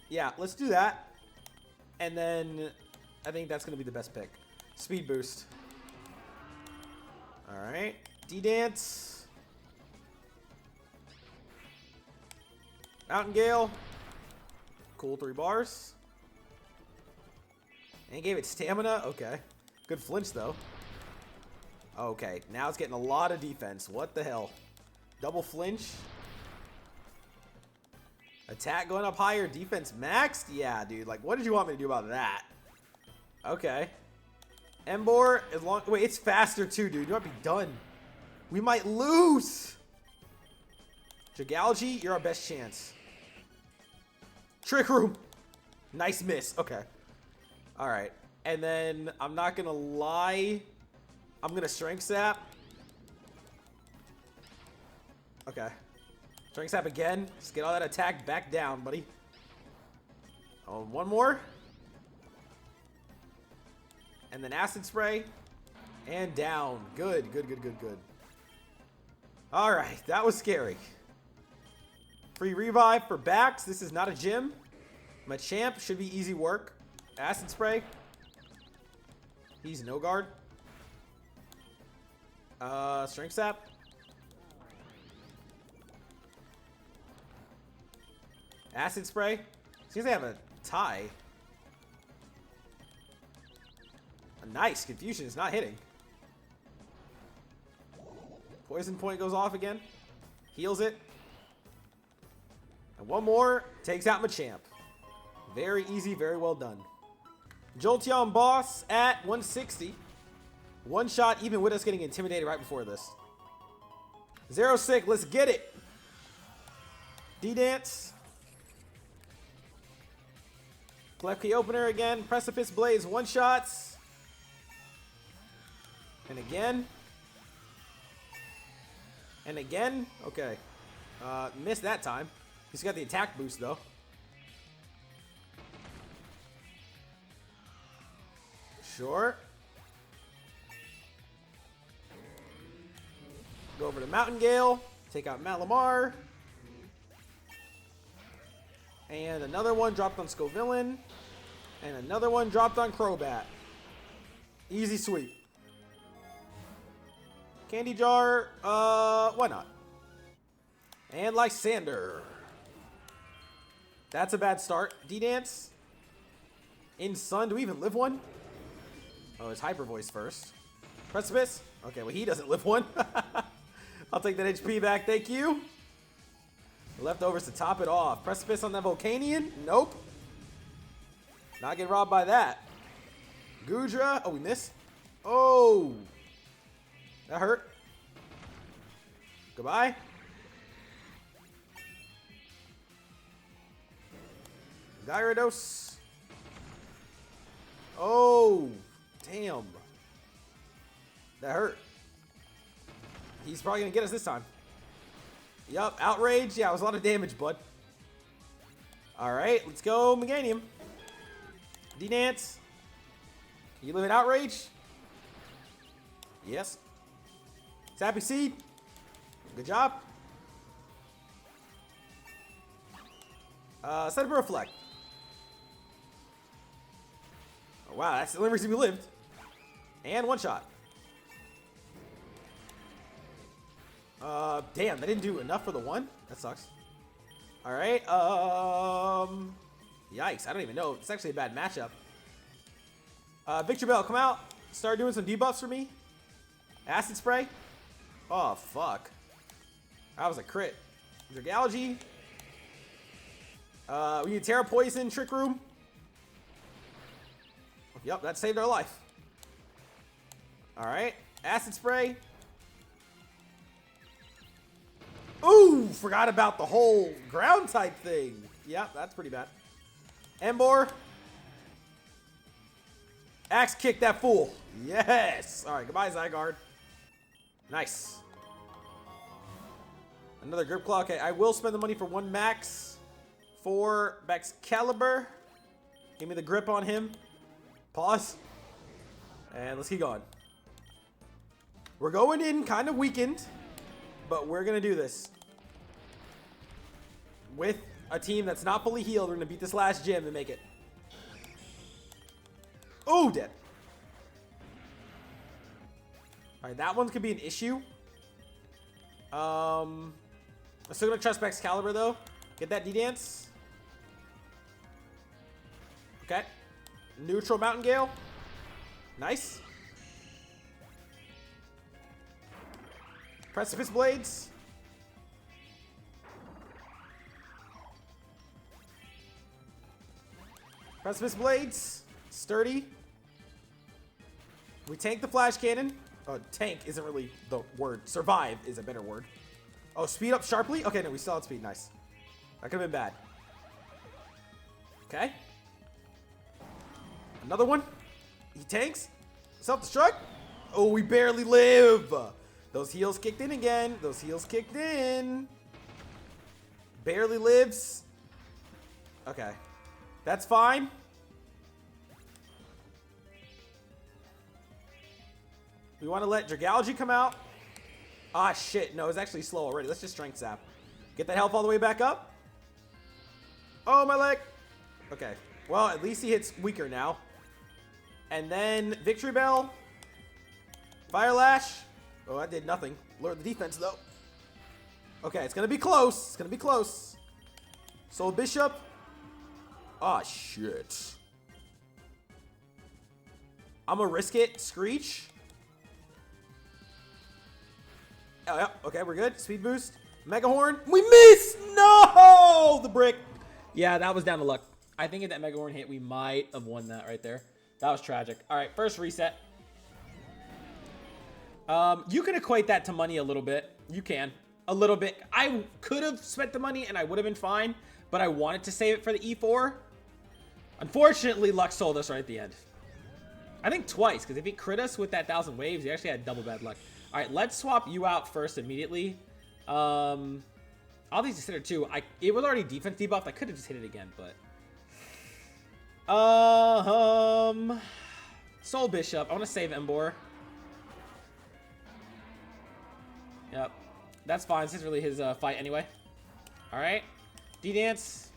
Yeah, let's do that. And then I think that's gonna be the best pick. Speed boost. All right, D-Dance. Mountain Gale. Cool, 3 bars. And gave it stamina. Okay. Good flinch, though. Okay, now it's getting a lot of defense. What the hell? Double flinch. Attack going up higher. Defense maxed? Yeah, dude. Like, what did you want me to do about that? Okay. Embor, as long... Wait, it's faster, too, dude. You might be done. We might lose. Dragalge, you're our best chance. Trick Room. Nice miss. Okay. All right. And then, I'm not going to lie. I'm going to Strength Sap. Okay. Strength Sap again. Just get all that attack back down, buddy. Oh, one more. And then Acid Spray. And down. Good, good, good, good, good. All right. That was scary. Free revive for backs. This is not a gym. Machamp should be easy work. Acid Spray. He's no guard. Strength Sap. Acid Spray. Seems they have a tie. Nice. Confusion is not hitting. Poison Point goes off again. Heals it. And one more. Takes out Machamp. Very easy. Very well done. Jolteon boss at 160. One shot even with us getting intimidated right before this. 0-6. Let's get it. D-Dance. Klefki opener again. Precipice Blaze. One shots. And again. And again. Okay. Missed that time. He's got the attack boost though. Sure. Go over to Mountain Gale. Take out Malamar. And another one dropped on Scovillain. And another one dropped on Crobat. Easy sweep. Candy Jar. Why not? And Lysander. That's a bad start. D-Dance. In Sun. Do we even live one? Oh, it's Hyper Voice first. Precipice. Okay, well, he doesn't live one. I'll take that HP back. Thank you. Leftovers to top it off. Precipice on that Volcanion? Nope. Not get robbed by that. Gudra. Oh, we missed. Oh. That hurt. Goodbye. Gyarados. Oh. Damn. That hurt. He's probably going to get us this time. Yup, Outrage. Yeah, it was a lot of damage, bud. Alright, let's go Meganium. D-Dance. Can you live in Outrage? Yes. Sappy Seed. Good job. Set up a Reflect. Oh, wow, that's the only reason we lived. And one shot. Damn, that didn't do enough for the one. That sucks. All right. Yikes. I don't even know. It's actually a bad matchup. Victory Bell, come out. Start doing some debuffs for me. Acid Spray. Oh, fuck. That was a crit. Dragalge. We need Terra Poison, Trick Room. Yep, that saved our life. All right. Acid Spray. Ooh, forgot about the whole ground type thing. Yep, that's pretty bad. Embor. Axe kick that fool. Yes. All right, goodbye, Zygarde. Nice. Another grip claw. Okay, I will spend the money for one max. For Max Caliber. Give me the grip on him. Pause. And let's keep going. We're going in kind of weakened, but we're going to do this. With a team that's not fully healed, we're going to beat this last gym and make it. Oh, dead. All right, that one could be an issue. I'm still going to trust Max Caliber, though. Get that D-Dance. Okay. Neutral Mountain Gale. Nice. Precipice Blades. Precipice Blades. Sturdy. We tank the Flash Cannon. Tank isn't really the word. Survive is a better word. Oh, speed up sharply? Okay, no, we still had speed. Nice. That could have been bad. Okay. Another one. He tanks. Self-destruct. Oh, we barely live. Those heals kicked in again. Those heals kicked in. Barely lives. Okay. That's fine. We want to let Dragalgy come out. Ah, shit. No, it's actually slow already. Let's just Strength Zap. Get that health all the way back up. Oh, my leg. Okay. Well, at least he hits weaker now. And then Victory Bell. Fire Lash. Oh, that did nothing. Lowered the defense, though. Okay, it's going to be close. It's going to be close. Soul Bishop. Ah, shit. I'm going to risk it. Screech. Oh, yeah. Okay, we're good. Speed boost. Mega Horn. We missed! No! The brick. Yeah, that was down to luck. I think if that Mega Horn hit, we might have won that right there. That was tragic. All right, first reset. You can equate that to money a little bit. You can. A little bit. I could have spent the money and I would have been fine, but I wanted to save it for the E4. Unfortunately, luck sold us right at the end. I think twice, because if he crit us with that 1,000 waves, he actually had double bad luck. All right, let's swap you out first immediately. All these considered too. It was already defense debuffed. I could have just hit it again, but Soul Bishop. I want to save Embor. Yep, that's fine. This is really his fight anyway. All right, D-Dance.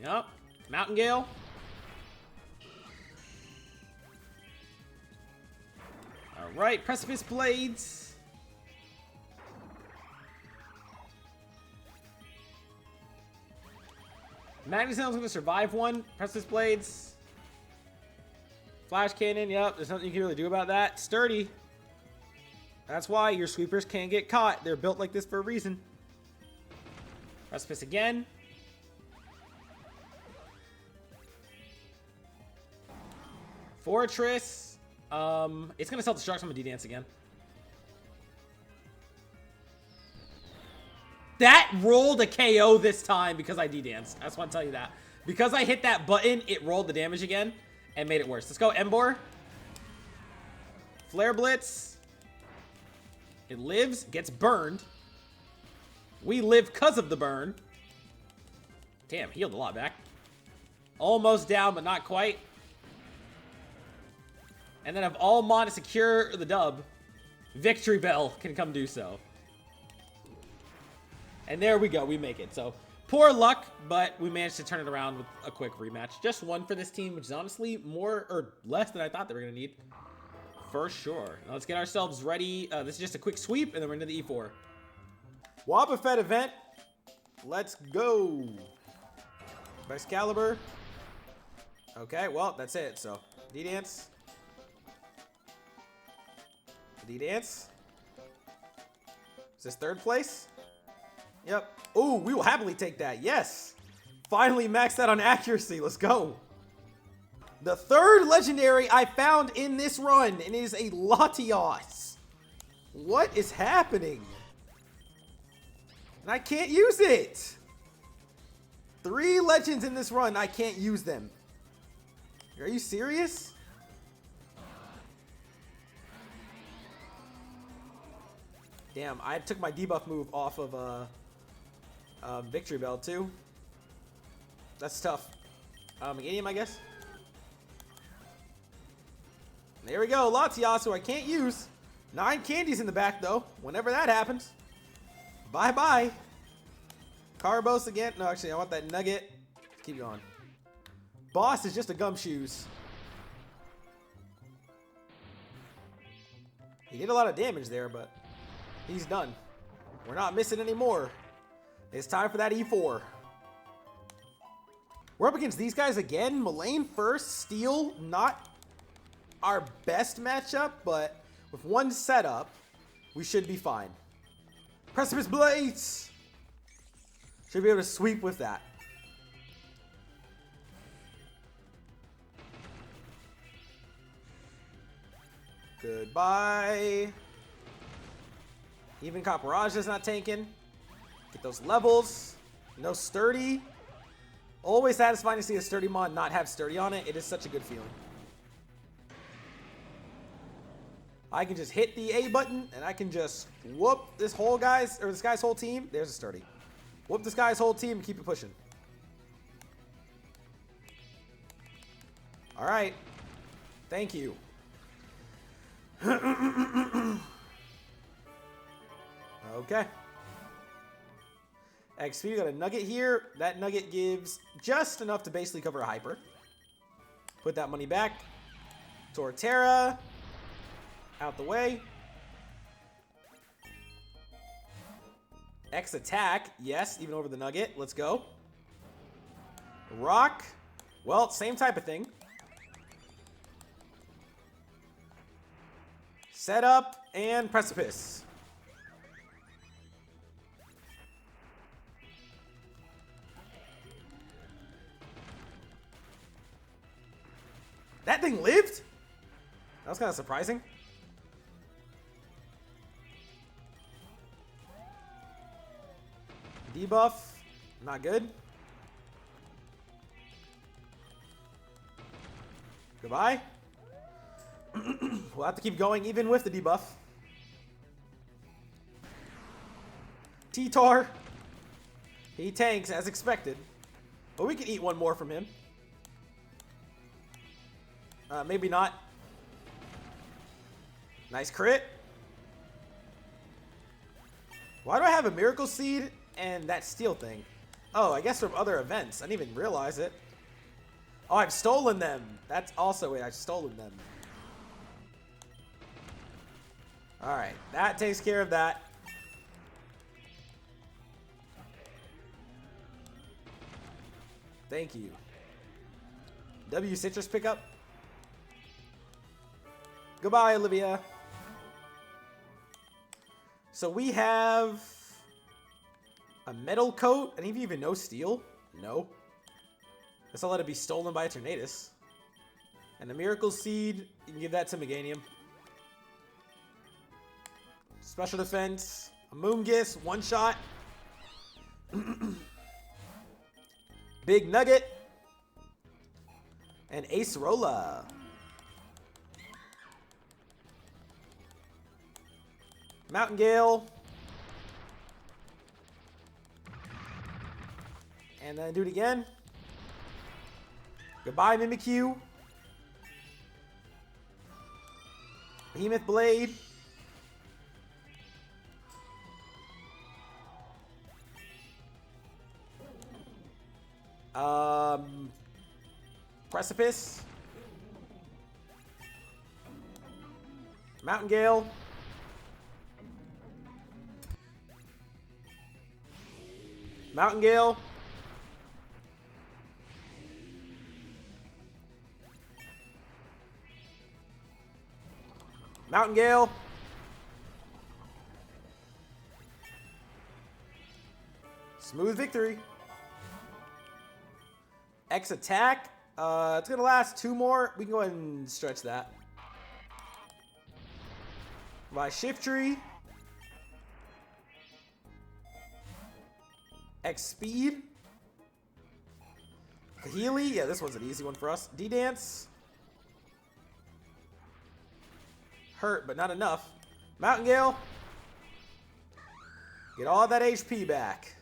Yep, Mountain Gale. All right, Precipice Blades. Magnus Helm's gonna survive one. Precipice Blades. Flash Cannon, yep, there's nothing you can really do about that. Sturdy. That's why your sweepers can't get caught. They're built like this for a reason. Precipice again. Fortress. It's gonna self-destruct from a D-Dance again. That rolled a KO this time because I D-Danced. I just want to tell you that. Because I hit that button, it rolled the damage again and made it worse. Let's go, Embor. Flare Blitz. It lives, gets burned. We live because of the burn. Damn, healed a lot back. Almost down, but not quite. And then if all mod to secure the dub, Victory Bell can come do so. And there we go, we make it. So, poor luck, but we managed to turn it around with a quick rematch. Just one for this team, which is honestly more or less than I thought they were going to need. For sure. Now let's get ourselves ready. This is just a quick sweep, and then we're into the E4. Wobbuffet event. Let's go. Excalibur. Okay, well, that's it. So, D-Dance. D-Dance. Is this third place? Yep. Ooh, we will happily take that. Yes. Finally maxed that on accuracy. Let's go. The third legendary I found in this run, and it is a Latios. What is happening? And I can't use it. 3 legends in this run, I can't use them. Are you serious? Damn, I took my debuff move off of Victory Bell too. That's tough. Meganium, I guess. There we go. Latias, who I can't use. 9 candies in the back, though. Whenever that happens. Bye-bye. Carbos again. No, actually, I want that nugget. Keep going. Boss is just a gumshoes. He did a lot of damage there, but he's done. We're not missing any more. It's time for that E4. We're up against these guys again. Mullane first. Steel, not our best matchup, but with one setup, we should be fine. Precipice Blades! Should be able to sweep with that. Goodbye. Even Caparage is not tanking. Get those levels. No sturdy. Always satisfying to see a sturdy mod not have sturdy on it. It is such a good feeling. I can just hit the A button and I can just whoop this guy's whole team. There's a sturdy. Whoop this guy's whole team and keep it pushing. All right. Thank you. Okay. XP, we got a nugget here. That nugget gives just enough to basically cover a hyper. Put that money back. Torterra. Out the way. X attack. Yes, even over the nugget. Let's go. Rock. Well, same type of thing. Setup and Precipice. That thing lived? That was kind of surprising. Debuff, not good. Goodbye. We'll have to keep going even with the debuff. T-Tar. He tanks as expected. But we can eat one more from him. Maybe not. Nice crit. Why do I have a Miracle Seed and that steel thing? Oh, I guess from other events. I didn't even realize it. Oh, I've stolen them. That's also it. I've stolen them. Alright, that takes care of that. Thank you. W citrus pickup. Goodbye, Olivia. So we have a metal coat. Any of you even know steel? No. Guess I'll let it be stolen by a Tornadus. And a Miracle Seed. You can give that to Meganium. Special defense. A Moongiss. One shot. Big Nugget. And Acerola. Mountain Gale. And then do it again. Goodbye, Mimikyu. Behemoth Blade. Precipice. Mountain Gale. Mountain Gale. Mountain Gale. Smooth victory. X attack. It's going to last 2 more. We can go ahead and stretch that. My Shift Tree. X Speed. Kahili. Yeah, this one's an easy one for us. D-Dance. Hurt, but not enough. Mountain Gale. Get all that HP back.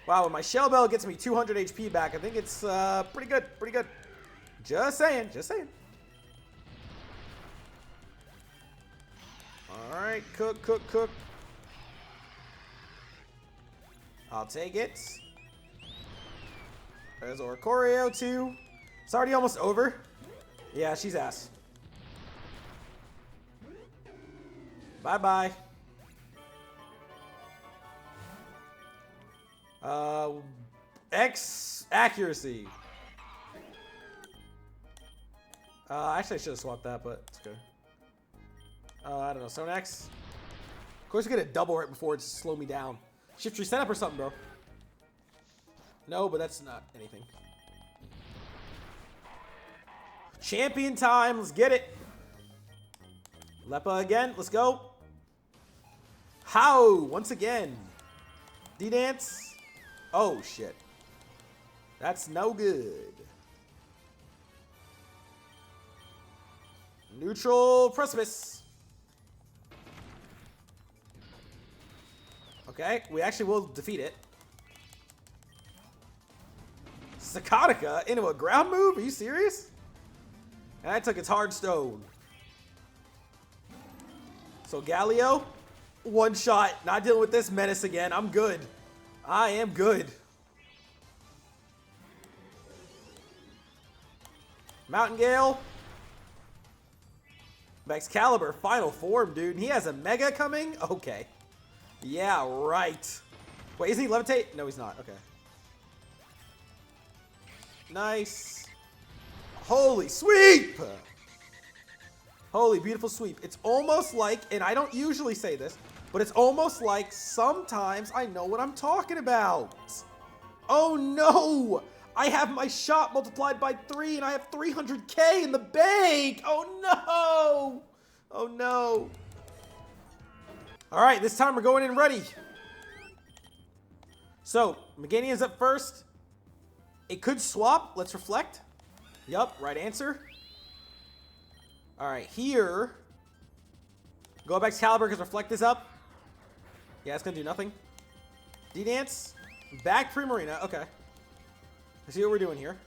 Wow, when my Shell Bell gets me 200 HP back, I think it's pretty good, pretty good. Just saying, just saying. All right, cook, cook, cook. I'll take it. There's Oricorio too. It's already almost over. Yeah, she's ass. Bye-bye. X accuracy. Actually, I should have swapped that, but it's good. I don't know. Stone X. Of course, you get a double right before it to slow me down. Shift tree setup or something, bro. No, but that's not anything. Champion time. Let's get it. Lepa again. Let's go. How? Once again. D-Dance. Oh, shit. That's no good. Neutral Precipice. Okay, we actually will defeat it. Zakotica into a ground move? Are you serious? And I took its hard stone. So Galio, one shot. Not dealing with this menace again. I'm good. I am good. Mountain Gale. Excalibur, final form, dude. He has a Mega coming? Okay. Yeah, right. Wait, isn't he levitate? No, he's not. Okay. Nice. Holy sweep! Holy beautiful sweep. It's almost like, and I don't usually say this, but it's almost like sometimes I know what I'm talking about. Oh no! I have my shot multiplied by 3 and I have 300k in the bank! Oh no! Oh no. Alright, this time we're going in ready. So, Meganium's up first. It could swap. Let's reflect. Yup, right answer. Alright, here. Go back to Caliber because reflect is up. Yeah, it's going to do nothing. D-Dance. Back Primarina. Okay. Let's see what we're doing here.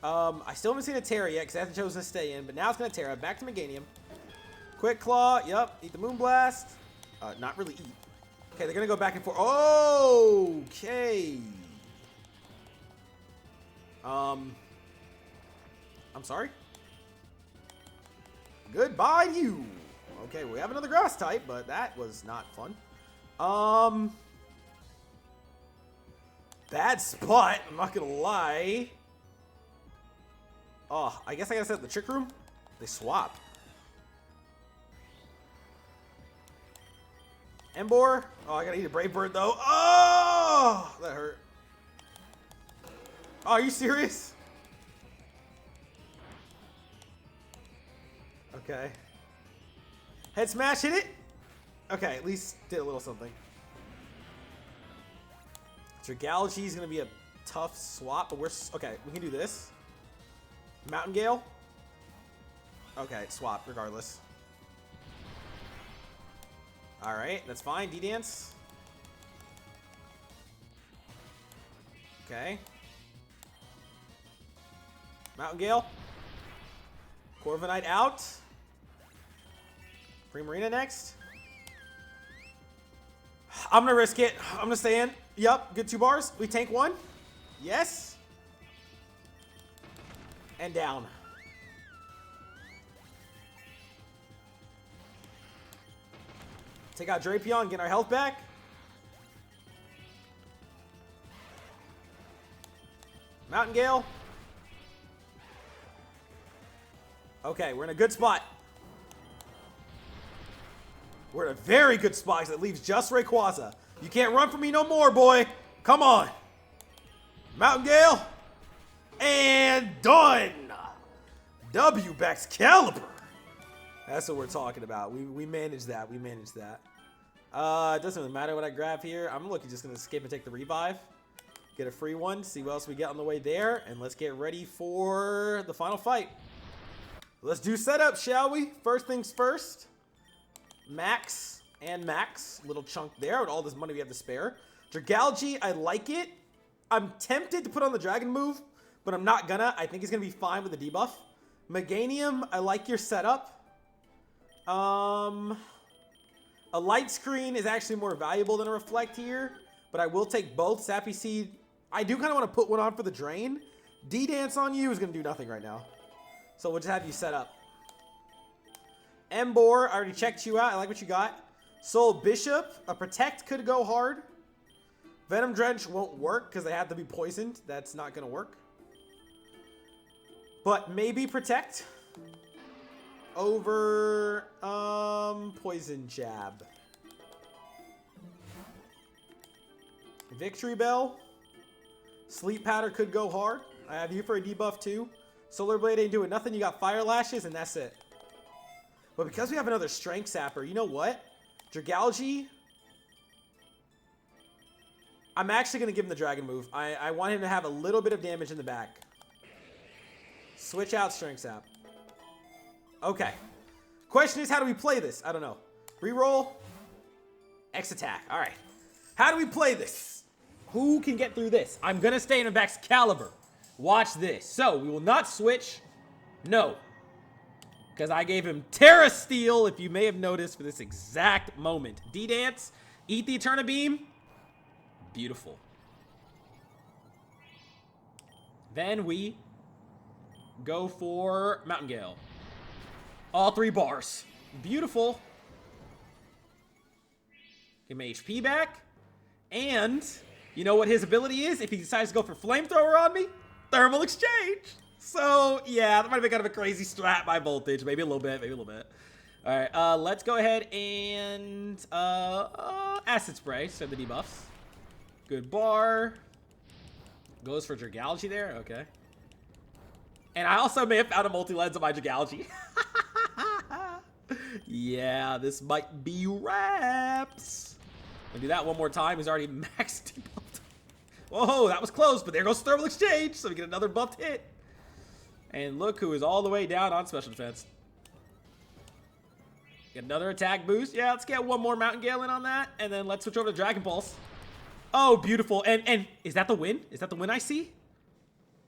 I still haven't seen a Terra yet because it hasn't chosen to stay in, but now it's going to Terra. Back to Meganium. Quick Claw. Yup. Eat the Moonblast. Not really eat. Okay, they're going to go back and forth. Okay. I'm sorry. Goodbye, you. Okay, we have another grass type, but that was not fun. Bad spot. I'm not gonna lie. Oh, I guess I gotta set up the Trick Room. They swap. Embor. Oh, I gotta eat a Brave Bird though. Oh, that hurt. Oh, are you serious? Okay. Head smash, hit it? Okay, at least did a little something. Dragalgy is going to be a tough swap, but we're... Okay, we can do this. Mountain Gale. Okay, swap regardless. Alright, that's fine. D-Dance. Okay. Mountain Gale. Corviknight out. Primarina next. I'm gonna risk it. I'm gonna stay in. Yup, good 2 bars. We tank 1. Yes. And down. Take out Drapion, get our health back. Mountain Gale. Okay, we're in a good spot. We're in a very good spot because it leaves just Rayquaza. You can't run from me no more, boy. Come on. Mountain Gale. And done. W backs Caliber. That's what we're talking about. We managed that. We managed that. It doesn't really matter what I grab here. I'm looking just going to escape and take the revive. Get a free one. See what else we get on the way there. And let's get ready for the final fight. Let's do setup, shall we? First things first. Max And max, little chunk there with all this money we have to spare. Dragalge, I like it. I'm tempted to put on the dragon move, but I'm not gonna. I think he's gonna be fine with the debuff. Meganium, I like your setup. A light screen is actually more valuable than a reflect here, but I will take both. Sappy Seed, I do kind of want to put one on for the drain. D-Dance on you is gonna do nothing right now. So we'll just have you set up. Embor, I already checked you out. I like what you got. Soul Bishop, a Protect could go hard. Venom Drench won't work because they have to be poisoned. That's not going to work. But maybe Protect over Poison Jab. Victory Bell. Sleep Powder could go hard. I have you for a debuff too. Solar Blade ain't doing nothing. You got Fire Lashes and that's it. But because we have another Strength Sapper, you know what? Dragalge. I'm actually going to give him the Dragon move. I want him to have a little bit of damage in the back. Switch out Strength Sap. Okay. Question is, how do we play this? I don't know. Reroll. X attack. All right. How do we play this? Who can get through this? I'm going to stay in Excalibur. Watch this. So, we will not switch. No. Because I gave him Terra Steel, if you may have noticed, for this exact moment. D-Dance. Eat the Eterna Beam. Beautiful. Then we go for Mountain Gale. All 3 bars. Beautiful. Get my HP back. And you know what his ability is? If he decides to go for Flamethrower on me, Thermal Exchange. So, yeah, that might have been kind of a crazy strat by Voltage. Maybe a little bit, maybe a little bit. All right, let's go ahead and Acid Spray. Send the debuffs. Good bar. Goes for Dragalge there. Okay. And I also may have found a multi-lens on my Dragalge. Yeah, this might be wraps. I'll do that one more time. He's already maxed debuffed. Whoa, that was close, but there goes Thermal Exchange, so we get another buffed hit. And look who is all the way down on special defense. Get another attack boost. Yeah, let's get one more Mountain Gale in on that, and then let's switch over to Dragon Pulse. Oh, beautiful. And is that the win? Is that the win I see?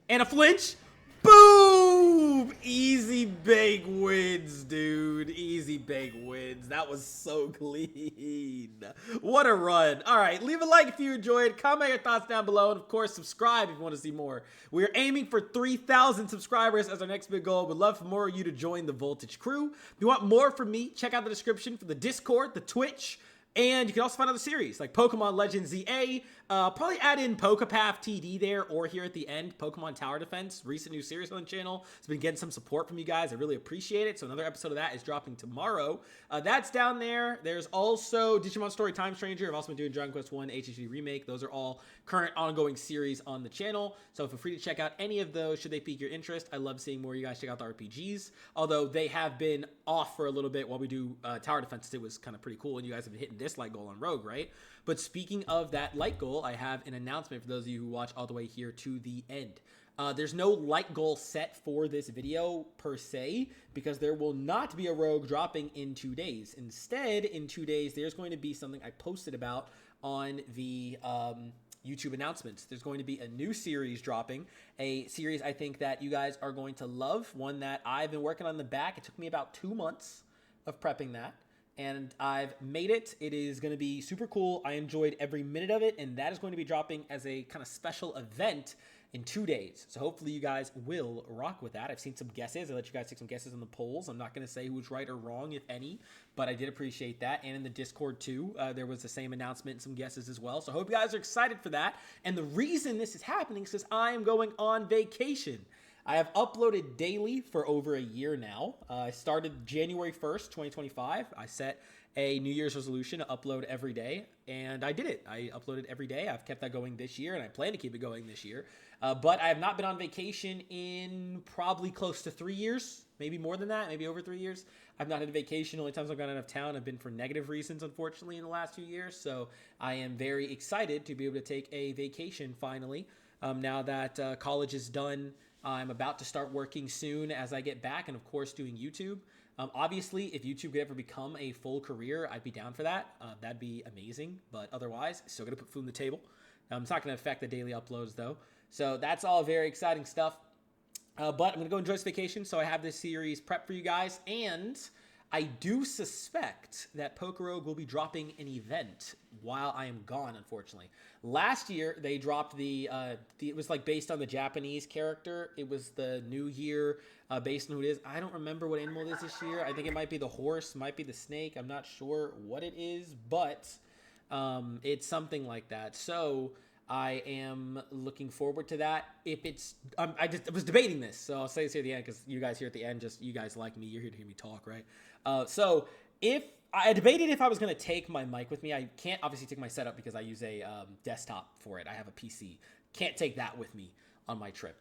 And a flinch. Boom! Easy big wins, dude. Easy big wins. That was so clean. What a run. All right, leave a like if you enjoyed. Comment your thoughts down below. And, of course, subscribe if you want to see more. We are aiming for 3,000 subscribers as our next big goal. We'd love for more of you to join the Voltage crew. If you want more from me, check out the description for the Discord, the Twitch, and you can also find other series like Pokemon Legends ZA. Probably add in Pokepath TD there, or here at the end, Pokemon Tower Defense. Recent new series on the channel. It's been getting some support from you guys. I really appreciate it. So another episode of that is dropping tomorrow. That's down there. There's also Digimon Story Time Stranger. I've also been doing Dragon Quest 1 HHD Remake. Those are all current ongoing series on the channel. So feel free to check out any of those should they pique your interest. I love seeing more of you guys check out the RPGs. Although they have been off for a little bit while we do Tower Defense. It was kind of pretty cool, and you guys have been hitting this light goal on Rogue, right? But speaking of that light goal, I have an announcement for those of you who watch all the way here to the end. There's no light goal set for this video per se, because there will not be a Rogue dropping in 2 days. Instead, in 2 days, there's going to be something I posted about on the YouTube announcements. There's going to be a new series dropping, a series I think that you guys are going to love, one that I've been working on in the back. It took me about 2 months of prepping that, and I've made it. It is going to be super cool. I enjoyed every minute of it, and that is going to be dropping as a kind of special event in 2 days. So hopefully you guys will rock with that. I've seen some guesses. I let you guys take some guesses in the polls. I'm not going to say who's right or wrong, if any, but I did appreciate that. And in the Discord too, there was the same announcement and some guesses as well. So I hope you guys are excited for that. And the reason this is happening is because I am going on vacation. I have uploaded daily for over a year now. I started January 1st, 2025. I set a New Year's resolution to upload every day, and I did it. I uploaded every day. I've kept that going this year, and I plan to keep it going this year. But I have not been on vacation in probably close to 3 years, maybe more than that, maybe over 3 years. I've not had a vacation. The only times I've gone out of town have been for negative reasons, unfortunately, in the last few years. So I am very excited to be able to take a vacation finally. Now that college is done, I'm about to start working soon as I get back, and of course doing YouTube. Obviously, if YouTube could ever become a full career, I'd be down for that. That'd be amazing. But otherwise, still going to put food on the table. It's not going to affect the daily uploads, though. So that's all very exciting stuff. But I'm going to go enjoy this vacation, so I have this series prepped for you guys. And I do suspect that Pokerogue will be dropping an event while I am gone, unfortunately. Last year, they dropped it was like based on the Japanese character. It was the New Year based on who it is. I don't remember what animal it is this year. I think it might be the horse, might be the snake. I'm not sure what it is, but it's something like that. So I am looking forward to that. If it's, I was debating this, so I'll say this here at the end because you guys here at the end, just you guys like me. You're here to hear me talk, right? So if I debated if I was going to take my mic with me, I can't obviously take my setup because I use a desktop for it. I have a PC. Can't take that with me on my trip.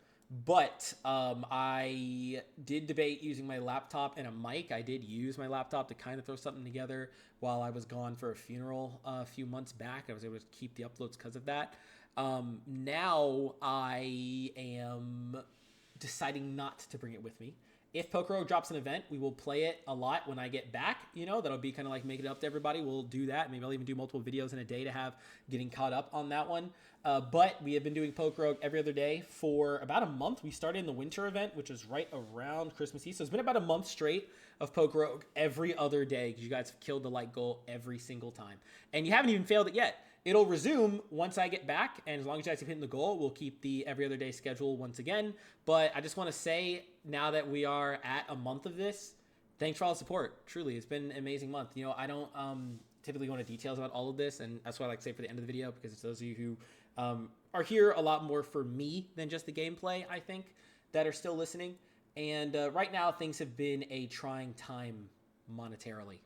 But I did debate using my laptop and a mic. I did use my laptop to kind of throw something together while I was gone for a funeral a few months back. I was able to keep the uploads because of that. Now I am deciding not to bring it with me. If Pokerogue drops an event, we will play it a lot when I get back. You know, that'll be kind of like making it up to everybody. We'll do that. Maybe I'll even do multiple videos in a day to have getting caught up on that one. But we have been doing Pokerogue every other day for about a month. We started in the winter event, which was right around Christmas Eve. So it's been about a month straight of Pokerogue every other day because you guys have killed the like goal every single time. And you haven't even failed it yet. It'll resume once I get back, and as long as you guys keep hitting the goal, we'll keep the every other day schedule once again. But I just want to say, now that we are at a month of this, thanks for all the support. Truly, it's been an amazing month. You know, I don't typically go into details about all of this, and that's what I like to say for the end of the video, because it's those of you who are here a lot more for me than just the gameplay, I think, that are still listening. And right now, things have been a trying time monetarily.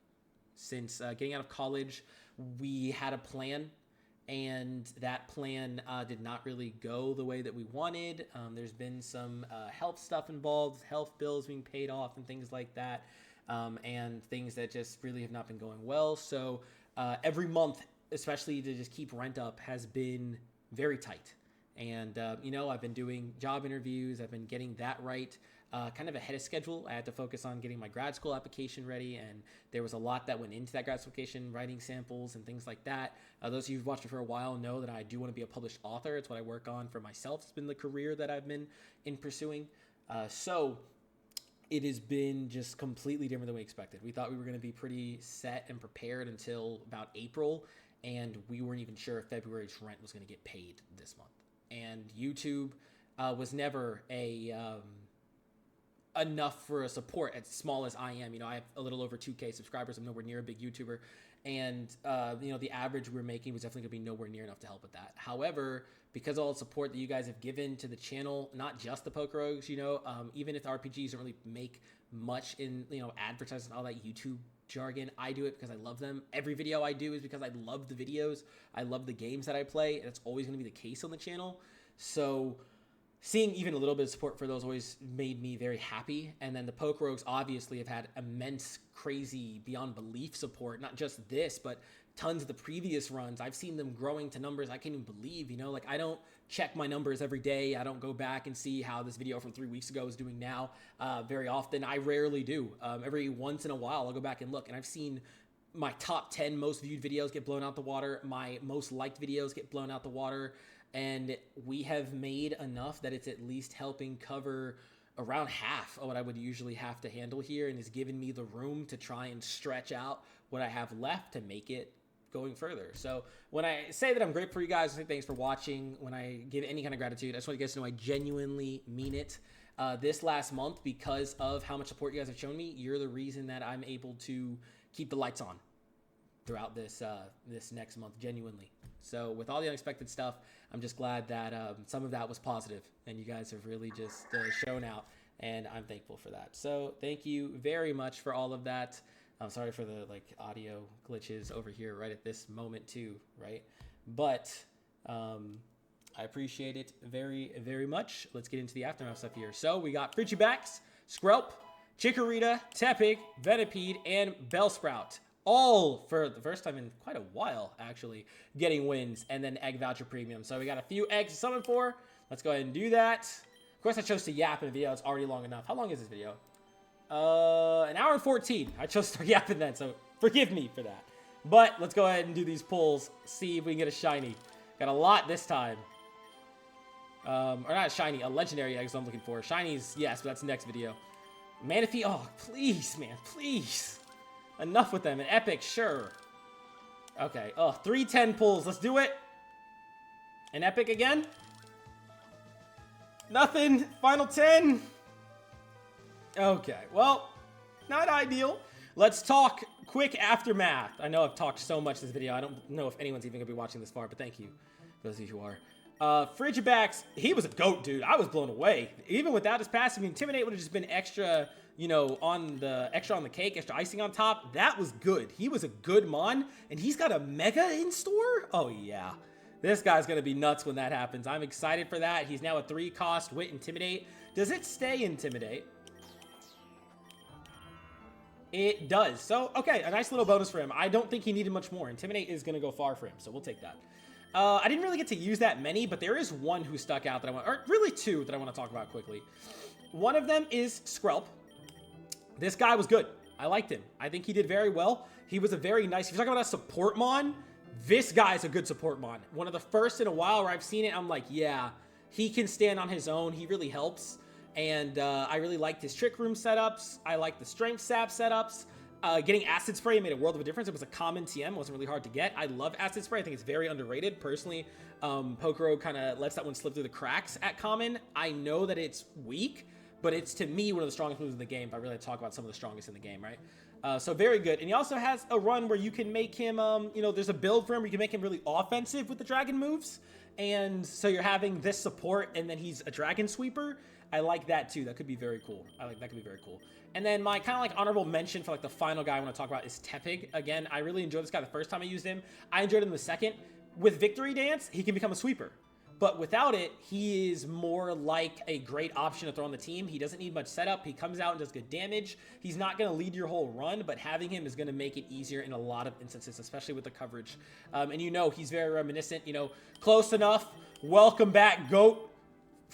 Since getting out of college, we had a plan, and that plan did not really go the way that we wanted. There's been some health stuff involved, health bills being paid off and things like that, and things that just really have not been going well. So every month, especially to just keep rent up, has been very tight. And, you know, I've been doing job interviews. I've been getting that right. Kind of ahead of schedule. I had to focus on getting my grad school application ready, and there was a lot that went into that grad school application, writing samples and things like that. Those of you who've watched me for a while know that I do want to be a published author. It's what I work on for myself. It's been the career that I've been in pursuing. So it has been just completely different than we expected. We thought we were going to be pretty set and prepared until about April, and we weren't even sure if February's rent was going to get paid this month. And YouTube was never enough for a support as small as I am. You know, I have a little over 2K subscribers. I'm nowhere near a big YouTuber. And, you know, the average we're making was definitely going to be nowhere near enough to help with that. However, because of all the support that you guys have given to the channel, not just the Pokerogues, you know, even if the RPGs don't really make much in, you know, advertising and all that YouTube jargon, I do it because I love them. Every video I do is because I love the videos. I love the games that I play, and it's always going to be the case on the channel. So seeing even a little bit of support for those always made me very happy. And then the Pokerogues obviously have had immense, crazy, beyond belief support. Not just this, but tons of the previous runs. I've seen them growing to numbers I can't even believe, you know? Like, I don't check my numbers every day. I don't go back and see how this video from 3 weeks ago is doing now very often. I rarely do. Every once in a while, I'll go back and look. And I've seen my top 10 most viewed videos get blown out the water. My most liked videos get blown out the water. And we have made enough that it's at least helping cover around half of what I would usually have to handle here, and has given me the room to try and stretch out what I have left to make it going further. So when I say that I'm grateful for you guys, I say thanks for watching. When I give any kind of gratitude, I just want you guys to know I genuinely mean it. This last month, because of how much support you guys have shown me, you're the reason that I'm able to keep the lights on throughout this this next month, genuinely. So with all the unexpected stuff, I'm just glad that some of that was positive, and you guys have really just shown out, and I'm thankful for that. So thank you very much for all of that. I'm sorry for the like audio glitches over here right at this moment too, right? But I appreciate it very, very much. Let's get into the aftermath stuff here. So we got Frigibax, Skrelp, Chikorita, Tepig, Venipede, and Bellsprout. All for the first time in quite a while, actually, getting wins, and then Egg Voucher Premium. So we got a few eggs to summon for. Let's go ahead and do that. Of course, I chose to yap in a video. It's already long enough. How long is this video? An hour and 14. I chose to start yapping then, so forgive me for that. But let's go ahead and do these pulls. See if we can get a shiny. Got a lot this time. Or not a shiny, a legendary egg is what I'm looking for. Shinies, yes, but that's the next video. Manaphy, oh, please, man, please. Enough with them. An epic, sure. Okay, 310 pulls. Let's do it. An epic again. Nothing. Final 10. Okay, well, not ideal. Let's talk quick aftermath. I know I've talked so much this video. I don't know if anyone's even going to be watching this far, but thank you, those of you who are. Frigibax, he was a goat, dude. I was blown away. Even without his passive, Intimidate would have just been extra, you know, on the cake, extra icing on top. That was good. He was a good mon, and he's got a mega in store? Oh, yeah. This guy's going to be nuts when that happens. I'm excited for that. He's now a 3-cost Wit Intimidate. Does it stay Intimidate? It does. So, okay, a nice little bonus for him. I don't think he needed much more. Intimidate is going to go far for him, so we'll take that. I didn't really get to use that many, but there is one who stuck out that I want, or really two that I want to talk about quickly. One of them is Skrelp. This guy was good. I liked him. I think he did very well. He was a very nice, if you're talking about a support mon, this guy's a good support mon. One of the first in a while where I've seen it, I'm like, yeah, he can stand on his own. He really helps. And I really liked his Trick Room setups. I liked the Strength Sap setups. Getting Acid Spray made a world of a difference. It was a common TM. It wasn't really hard to get. I love Acid Spray. I think it's very underrated. Personally, Pokerogue kind of lets that one slip through the cracks at common. I know that it's weak, but it's, to me, one of the strongest moves in the game. If I really talk about some of the strongest in the game, right? So very good. And he also has a run where you can make him, you know, there's a build for him where you can make him really offensive with the dragon moves. And so you're having this support, and then he's a dragon sweeper. I like that too. That could be very cool. That could be very cool. And then my kind of like honorable mention for like the final guy I want to talk about is Tepig. Again, I really enjoyed this guy the first time I used him. I enjoyed him the second. With Victory Dance, he can become a sweeper. But without it, he is more like a great option to throw on the team. He doesn't need much setup. He comes out and does good damage. He's not going to lead your whole run, but having him is going to make it easier in a lot of instances, especially with the coverage. And you know, he's very reminiscent, you know, close enough. Welcome back, GOAT.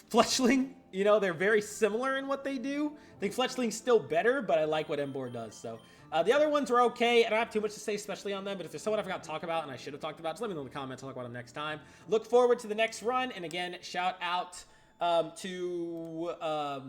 Fletchling, you know, they're very similar in what they do. I think Fletchling's still better, but I like what Emboar does. So the other ones are okay. I don't have too much to say, especially on them, but if there's someone I forgot to talk about and I should have talked about, just let me know in the comments. I'll talk about them next time. Look forward to the next run. And again, shout out to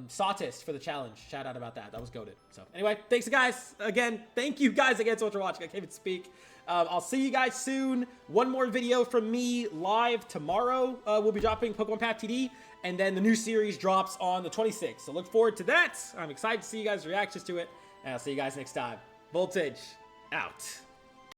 Sawtist for the challenge. Shout out about that. That was goated. So anyway, thanks guys. Again, thank you guys again so much for watching. I can't even speak. I'll see you guys soon. One more video from me live tomorrow. We'll be dropping Pokemon Path TD, and then the new series drops on the 26th. So look forward to that. I'm excited to see you guys' reactions to it, and I'll see you guys next time. Voltage out.